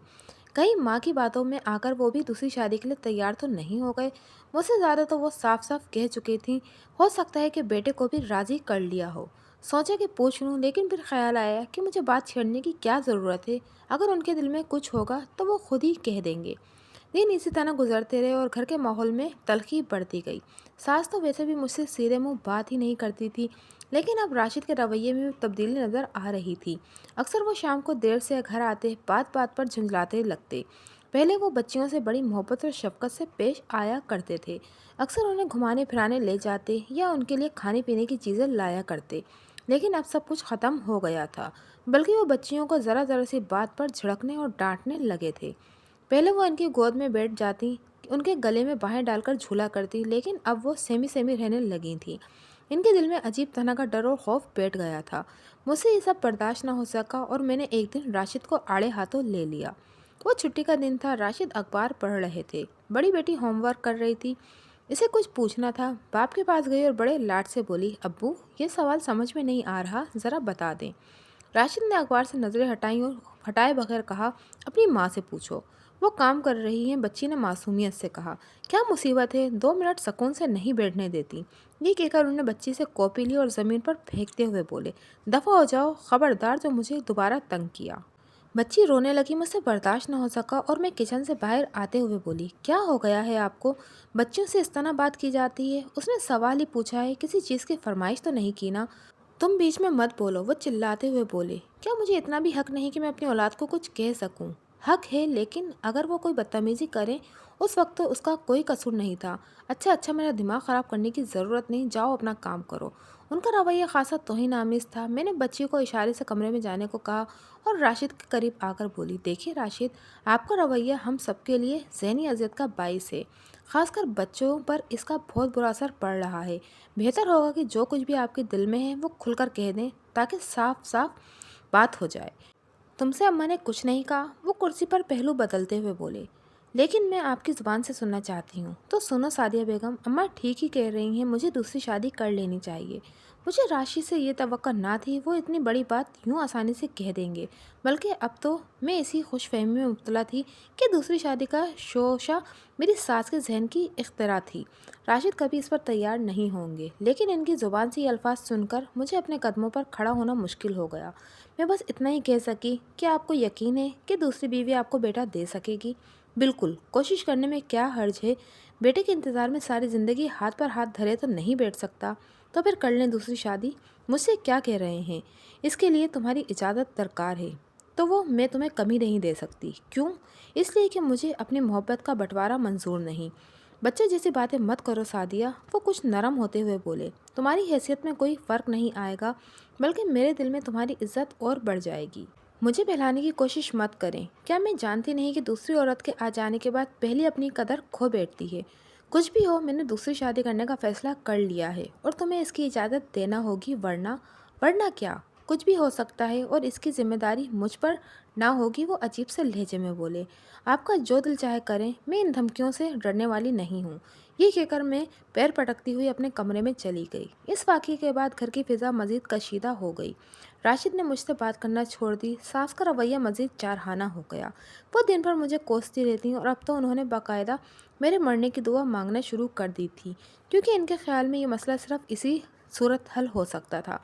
कहीं माँ की बातों में आकर वो भी दूसरी शादी के लिए तैयार तो नहीं हो गए। मुझसे ज़्यादा तो वो साफ साफ कह चुकी थी। हो सकता है कि बेटे को भी राज़ी कर लिया हो। सोचा कि पूछ लूँ, लेकिन फिर ख्याल आया कि मुझे बात छेड़ने की क्या ज़रूरत है। अगर उनके दिल में कुछ होगा तो वो खुद ही कह देंगे। दिन इसी तरह गुजरते रहे और घर के माहौल में तलखी बढ़ती गई। सास तो वैसे भी मुझसे सीधे मुंह बात ही नहीं करती थी, लेकिन अब राशिद के रवैये में भी तब्दीली नज़र आ रही थी। अक्सर वो शाम को देर से घर आते, बात बात पर झुंझलाते लगते। पहले वो बच्चियों से बड़ी मोहब्बत और शफकत से पेश आया करते थे। अक्सर उन्हें घुमाने फिराने ले जाते या उनके लिए खाने पीने की चीज़ें लाया करते। लेकिन अब सब कुछ ख़त्म हो गया था, बल्कि वो बच्चियों को ज़रा ज़रा सी बात पर झिड़कने और डांटने लगे थे। पहले वो इनकी गोद में बैठ जाती, उनके गले में बाहें डालकर झूला करती, लेकिन अब वो सेमी सेमी रहने लगी थी। इनके दिल में अजीब तरह का डर और खौफ बैठ गया था। मुझसे ये सब बर्दाश्त ना हो सका और मैंने एक दिन राशिद को आड़े हाथों ले लिया। वो छुट्टी का दिन था। राशिद अखबार पढ़ रहे थे, बड़ी बेटी होमवर्क कर रही थी। इसे कुछ पूछना था। बाप के पास गई और बड़े लाड से बोली, अब्बू, ये सवाल समझ में नहीं आ रहा, ज़रा बता दें। राशिद ने अखबार से नज़रें हटाई और हटाए बगैर कहा, अपनी माँ से पूछो, वो काम कर रही हैं। बच्ची ने मासूमियत से कहा, क्या मुसीबत है, 2 मिनट सुकून से नहीं बैठने देती। ये कहकर उन्होंने बच्ची से कॉपी ली और ज़मीन पर फेंकते हुए बोले, दफ़ा हो जाओ, खबरदार जो मुझे दोबारा तंग किया। बच्ची रोने लगी। मुझसे बर्दाश्त न हो सका और मैं किचन से बाहर आते हुए बोली, क्या हो गया है आपको? बच्चियों से इस तरह बात की जाती है? उसने सवाल ही पूछा है, किसी चीज़ की फरमाइश तो नहीं की ना? तुम बीच में मत बोलो, वो चिल्लाते हुए बोले। क्या मुझे इतना भी हक नहीं कि मैं अपनी औलाद को कुछ कह सकूं? हक है, लेकिन अगर वो कोई बदतमीज़ी करे, उस वक्त तो उसका कोई कसूर नहीं था। अच्छा अच्छा, मेरा दिमाग ख़राब करने की ज़रूरत नहीं, जाओ अपना काम करो। उनका रवैया खासा तौहीन-आमीज़ था। मैंने बच्ची को इशारे से कमरे में जाने को कहा और राशिद के करीब आकर बोली, देखिए राशिद, आपका रवैया हम सबके लिए ज़हनी अज़ियत का बाइस है। ख़ासकर बच्चों पर इसका बहुत बुरा असर पड़ रहा है। बेहतर होगा कि जो कुछ भी आपके दिल में है वो खुलकर कह दें, ताकि साफ साफ बात हो जाए। تم سے اما نے کچھ نہیں کہا؟ وہ کرسی پر پہلو بدلتے ہوئے بولے۔ لیکن میں آپ کی زبان سے سننا چاہتی ہوں۔ تو سنو سعدیہ بیگم، اماں ٹھیک ہی کہہ رہی ہیں، مجھے دوسری شادی کر لینی چاہیے۔ مجھے راشد سے یہ توقع نہ تھی، وہ اتنی بڑی بات یوں آسانی سے کہہ دیں گے، بلکہ اب تو میں اسی خوش فہمی میں مبتلا تھی کہ دوسری شادی کا شوشہ میری ساس کے ذہن کی اختراع تھی۔ راشد کبھی اس پر تیار نہیں ہوں گے، لیکن ان کی زبان سے یہ الفاظ سن کر مجھے اپنے قدموں پر کھڑا ہونا مشکل ہو گیا۔ میں بس اتنا ہی کہہ سکی کہ آپ کو یقین ہے کہ دوسری بیوی آپ کو بیٹا دے سکے گی؟ بالکل، کوشش کرنے میں کیا حرج ہے؟ بیٹے کے انتظار میں ساری زندگی ہاتھ پر ہاتھ دھرے تو نہیں بیٹھ سکتا، تو پھر کر لیں دوسری شادی۔ مجھ سے کیا کہہ رہے ہیں؟ اس کے لیے تمہاری اجازت درکار ہے، تو وہ میں تمہیں کمی نہیں دے سکتی۔ کیوں؟ اس لیے کہ مجھے اپنی محبت کا بٹوارا منظور نہیں۔ بچے جیسی باتیں مت کرو سعدیہ، وہ کچھ نرم ہوتے ہوئے بولے۔ تمہاری حیثیت میں کوئی فرق نہیں آئے گا، بلکہ میرے دل میں تمہاری عزت اور بڑھ جائے گی۔ مجھے بہلانے کی کوشش مت کریں۔ کیا میں جانتی نہیں کہ دوسری عورت کے آ جانے کے بعد پہلی اپنی قدر کھو بیٹھتی ہے؟ کچھ بھی ہو، میں نے دوسری شادی کرنے کا فیصلہ کر لیا ہے اور تمہیں اس کی اجازت دینا ہوگی، ورنہ کیا؟ کچھ بھی ہو سکتا ہے اور اس کی ذمہ داری مجھ پر نہ ہوگی، وہ عجیب سے لہجے میں بولے۔ آپ کا جو دل چاہے کریں، میں ان دھمکیوں سے ڈرنے والی نہیں ہوں۔ یہ کہہ کر میں پیر پٹکتی ہوئی اپنے کمرے میں چلی گئی۔ اس واقعے کے بعد گھر کی فضا مزید کشیدہ ہو گئی۔ راشد نے مجھ سے بات کرنا چھوڑ دی، ساس کا رویہ مزید جارحانہ ہو گیا۔ وہ دن بھر مجھے کوستی رہتی اور اب تو انہوں نے باقاعدہ میرے مرنے کی دعا مانگنا شروع کر دی تھی، کیونکہ ان کے خیال میں یہ مسئلہ صرف اسی صورت حل ہو سکتا تھا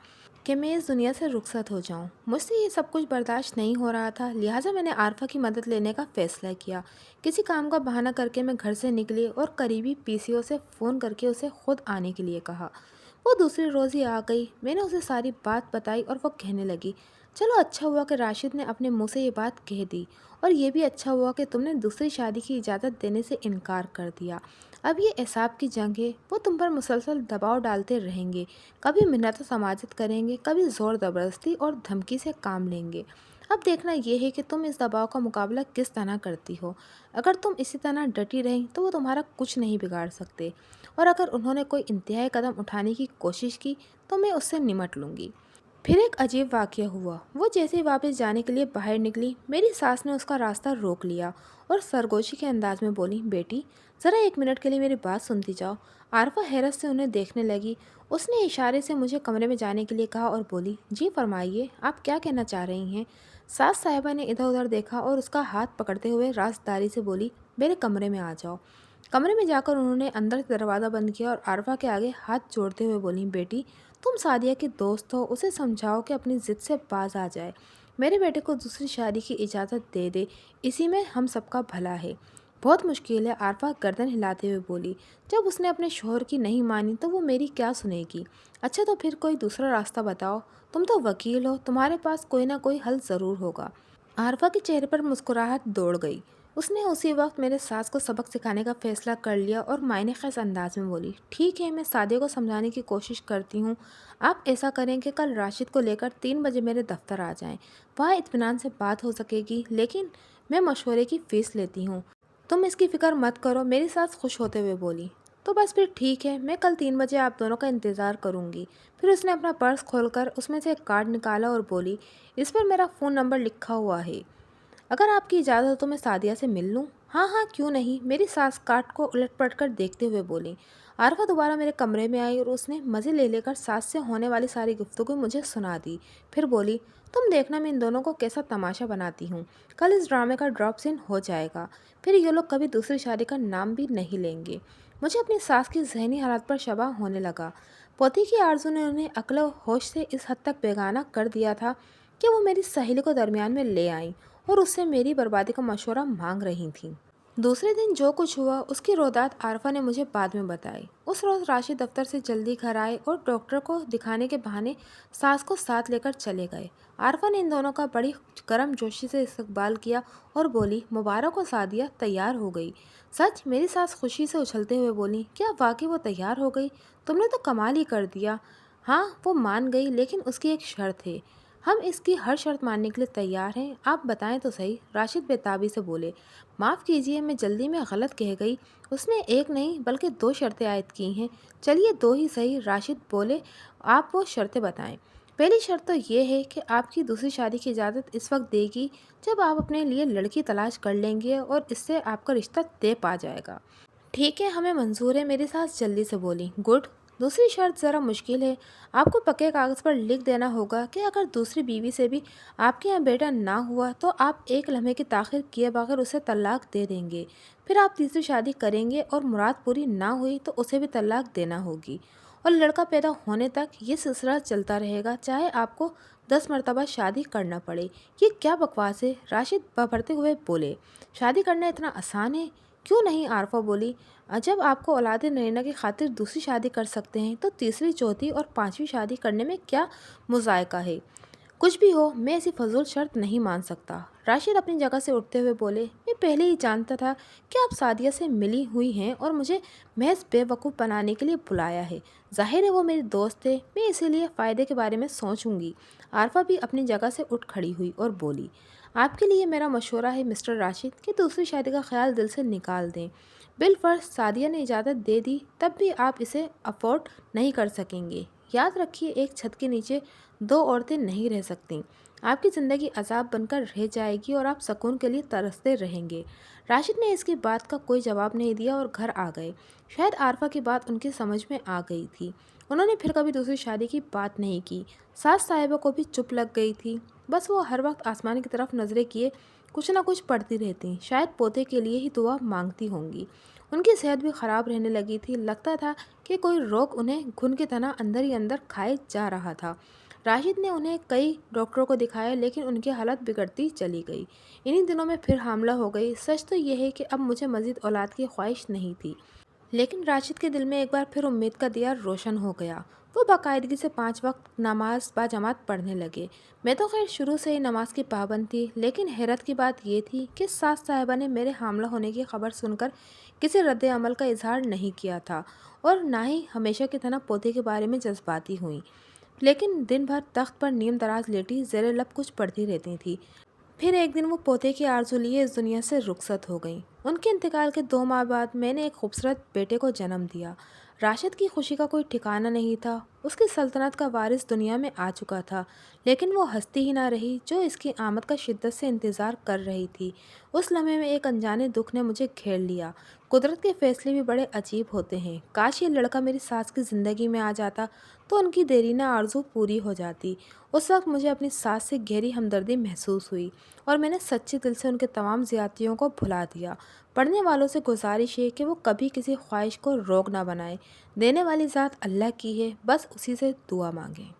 کہ میں اس دنیا سے رخصت ہو جاؤں۔ مجھ سے یہ سب کچھ برداشت نہیں ہو رہا تھا، لہٰذا میں نے عارفہ کی مدد لینے کا فیصلہ کیا۔ کسی کام کا بہانہ کر کے میں گھر سے نکلی اور قریبی پی سی او سے فون کر کے اسے خود آنے کے لیے کہا۔ وہ دوسری روز ہی آ گئی۔ میں نے اسے ساری بات بتائی اور وہ کہنے لگی، چلو اچھا ہوا کہ راشد نے اپنے منہ سے یہ بات کہہ دی، اور یہ بھی اچھا ہوا کہ تم نے دوسری شادی کی اجازت دینے سے انکار کر دیا۔ اب یہ اعصاب کی جنگ ہے، وہ تم پر مسلسل دباؤ ڈالتے رہیں گے، کبھی منت و سماجت کریں گے، کبھی زور زبردستی اور دھمکی سے کام لیں گے۔ اب دیکھنا یہ ہے کہ تم اس دباؤ کا مقابلہ کس طرح کرتی ہو۔ اگر تم اسی طرح ڈٹی رہیں تو وہ تمہارا کچھ نہیں بگاڑ سکتے، اور اگر انہوں نے کوئی انتہائی قدم اٹھانے کی کوشش کی تو میں اس سے نمٹ لوں گی۔ پھر ایک عجیب واقعہ ہوا۔ وہ جیسے ہی واپس جانے کے لیے باہر نکلی، میری ساس نے اس کا راستہ روک لیا اور سرگوشی کے انداز میں بولی، بیٹی ذرا ایک منٹ کے لیے میری بات سنتی جاؤ۔ عارفہ حیرت سے انہیں دیکھنے لگی۔ اس نے اشارے سے مجھے کمرے میں جانے کے لیے کہا اور بولی، جی فرمائیے، آپ کیا کہنا چاہ رہی ہیں؟ ساس صاحبہ نے ادھر ادھر دیکھا اور اس کا ہاتھ پکڑتے ہوئے رازداری سے بولی، میرے کمرے میں آ جاؤ۔ کمرے میں جا کر انہوں نے اندر سے دروازہ بند کیا اور عارفہ کے آگے ہاتھ جوڑتے ہوئے بولی، بیٹی تم سعدیہ کی دوست ہو، اسے سمجھاؤ کہ اپنی ضد سے باز آ جائے، میرے بیٹے کو دوسری شادی کی اجازت دے دے، اسی میں ہم سب کا بھلا ہے۔ بہت مشکل ہے، عارفہ گردن ہلاتے ہوئے بولی، جب اس نے اپنے شوہر کی نہیں مانی تو وہ میری کیا سنے گی؟ اچھا تو پھر کوئی دوسرا راستہ بتاؤ، تم تو وکیل ہو، تمہارے پاس کوئی نہ کوئی حل ضرور ہوگا۔ عارفہ کے چہرے پر مسکراہٹ دوڑ گئی۔ اس نے اسی وقت میرے ساس کو سبق سکھانے کا فیصلہ کر لیا اور معنی خیز انداز میں بولی، ٹھیک ہے، میں سعدیہ کو سمجھانے کی کوشش کرتی ہوں۔ آپ ایسا کریں کہ کل راشد کو لے کر 3 بجے میرے دفتر آ جائیں، وہاں اطمینان سے بات ہو سکے گی، لیکن میں مشورے کی فیس لیتی ہوں، تم اس کی فکر مت کرو۔ میری ساس خوش ہوتے ہوئے بولی، تو بس پھر ٹھیک ہے، میں کل 3 بجے آپ دونوں کا انتظار کروں گی۔ پھر اس نے اپنا پرس کھول کر اس میں سے ایک کارڈ نکالا اور بولی، اس پر میرا فون نمبر لکھا ہوا ہے، اگر آپ کی اجازت ہو تو میں سعدیہ سے مل لوں؟ ہاں ہاں، کیوں نہیں، میری ساس کارڈ کو الٹ پلٹ کر دیکھتے ہوئے بولی۔ عارفہ دوبارہ میرے کمرے میں آئی اور اس نے مزے لے کر ساس سے ہونے والی ساری گفتگو مجھے سنا دی۔ پھر بولی، تم دیکھنا میں ان دونوں کو کیسا تماشا بناتی ہوں، کل اس ڈرامے کا ڈراپ سین ہو جائے گا، پھر یہ لوگ کبھی دوسری شادی کا نام بھی نہیں لیں گے۔ مجھے اپنی ساس کی ذہنی حالت پر شبہ ہونے لگا۔ پوتی کی آرزو نے انہیں عقل و ہوش سے اس حد تک بیگانہ کر دیا تھا کہ وہ میری سہیلی کو درمیان میں لے آئیں اور اس سے میری بربادی کا مشورہ مانگ رہی تھیں۔ دوسرے دن جو کچھ ہوا اس کی روایت عارفہ نے مجھے بعد میں بتائی۔ اس روز راشد دفتر سے جلدی گھر آئے اور ڈاکٹر کو دکھانے کے بہانے ساس کو ساتھ لے کر چلے گئے۔ عارفہ نے ان دونوں کا بڑی گرم جوشی سے استقبال کیا اور بولی، مبارک ہو سعدیہ، تیار ہو گئی؟ سچ؟ میری ساس خوشی سے اچھلتے ہوئے بولی، کیا واقعی وہ تیار ہو گئی؟ تم نے تو کمال ہی کر دیا۔ ہاں وہ مان گئی، لیکن اس کی ایک شرط ہے۔ ہم اس کی ہر شرط ماننے کے لیے تیار ہیں، آپ بتائیں تو صحیح۔ راشد بےتابی سے بولے، معاف کیجیے، میں جلدی میں غلط کہہ گئی، اس نے ایک نہیں بلکہ 2 شرطیں عائد کی ہیں۔ چلیے 2 ہی صحیح۔ راشد بولے، آپ وہ شرطیں بتائیں۔ पहली शर्त तो ये है कि आपकी दूसरी शादी की इजाज़त इस वक्त देगी जब आप अपने लिए लड़की तलाश कर लेंगे और इससे आपका रिश्ता तय पा जाएगा। ठीक है, हमें मंजूर है, मेरी सास जल्दी से बोली। गुड। दूसरी शर्त ज़रा मुश्किल है। आपको पक्के कागज़ पर लिख देना होगा कि अगर दूसरी बीवी से भी आपके यहाँ बेटा ना हुआ तो आप एक लम्हे की ताख़ीर किए बगैर उसे तलाक दे देंगे। फिर आप तीसरी शादी करेंगे और मुराद पूरी ना हुई तो उसे भी तलाक देना होगी। और लड़का पैदा होने तक ये सिलसिला चलता रहेगा, चाहे आपको 10 मरतबा शादी करना पड़े। ये क्या बकवास है? राशिद बभरते हुए बोले। शादी करना इतना आसान है? क्यों नहीं, आरफा बोली। जब आपको औलाद नैना की खातिर दूसरी शादी कर सकते हैं तो तीसरी, चौथी और पांचवी शादी करने में क्या मुज़ायका है? कुछ भी हो, मैं ऐसी फजूल शर्त नहीं मान सकता। राशिद अपनी जगह से उठते हुए बोले, मैं पहले ही जानता था कि आप सादिया से मिली हुई हैं और मुझे महज बेवकूफ़ बनाने के लिए बुलाया है। जाहिर है वो मेरी दोस्त है, मैं इसीलिए फ़ायदे के बारे में सोचूंगी। आरफा भी अपनी जगह से उठ खड़ी हुई और बोली, आपके लिए मेरा मशवरा है मिस्टर राशिद कि दूसरी शादी का ख्याल दिल से निकाल दें। बिलफर्ज सादिया ने इजाज़त दे दी तब भी आप इसे अफोर्ड नहीं कर सकेंगे। याद रखिए, एक छत के नीचे दो औरतें नहीं रह सकती। आपकी ज़िंदगी अजाब बनकर रह जाएगी और आप सुकून के लिए तरसते रहेंगे। राशिद ने इसकी बात का कोई जवाब नहीं दिया और घर आ गए। शायद आरफा की बात उनकी समझ में आ गई थी। उन्होंने फिर कभी दूसरी शादी की बात नहीं की। सास साहिबा को भी चुप लग गई थी। बस वो हर वक्त आसमान की तरफ नज़रें किए कुछ ना कुछ पढ़ती रहती, शायद पोते के लिए ही दुआ मांगती होंगी। उनकी सेहत भी ख़राब रहने लगी थी। लगता था कि कोई रोग उन्हें घुन की तरह अंदर ही अंदर खाए जा रहा था। राशिद ने उन्हें कई डॉक्टरों को दिखाया लेकिन उनकी हालत बिगड़ती चली गई। इन्हीं दिनों में फिर हामला हो गई। सच तो यह है कि अब मुझे मज़ीद औलाद की ख्वाहिश नहीं थी। लेकिन राशिद के दिल में एक बार फिर उम्मीद का दिया रोशन हो गया। वो बाकायदगी से 5 वक्त नमाज बाजमात पढ़ने लगे। मैं तो खैर शुरू से ही नमाज की पाबंद थी, लेकिन हैरत की बात यह थी कि सास साहिबा ने मेरे हामला होने की खबर सुनकर किसी रद्द अमल का इजहार नहीं किया था और ना ही हमेशा की तरह पोते के बारे में जज्बाती हुई। लेकिन दिन भर तख्त पर नीम दराज लेटी ज़ेरे लब कुछ पढ़ती रहती थी। फिर एक दिन वो पोते की आरज़ू लिए इस दुनिया से रुखसत हो गई। उनके इंतकाल के 2 माह बाद मैंने एक खूबसूरत बेटे को जन्म दिया। राशिद की खुशी का कोई ठिकाना नहीं था। उसकी सल्तनत का वारिस दुनिया में आ चुका था, लेकिन वो हस्ती ही ना रही जो इसकी आमद का शिद्दत से इंतज़ार कर रही थी। उस लम्हे में एक अनजाने दुख ने मुझे घेर लिया। कुदरत के फैसले भी बड़े अजीब होते हैं। काश ये लड़का मेरी सास की ज़िंदगी में आ जाता तो उनकी देरीना आरज़ू पूरी हो जाती। उस वक्त मुझे अपनी सास से गहरी हमदर्दी महसूस हुई और मैंने सच्चे दिल से उनके तमाम ज़्यादतियों को भुला दिया। पढ़ने वालों से गुजारिश है कि वो कभी किसी ख्वाहिश को रोग ना बनाए। देने वाली ज़ात अल्लाह की है, बस उसी से दुआ मांगें।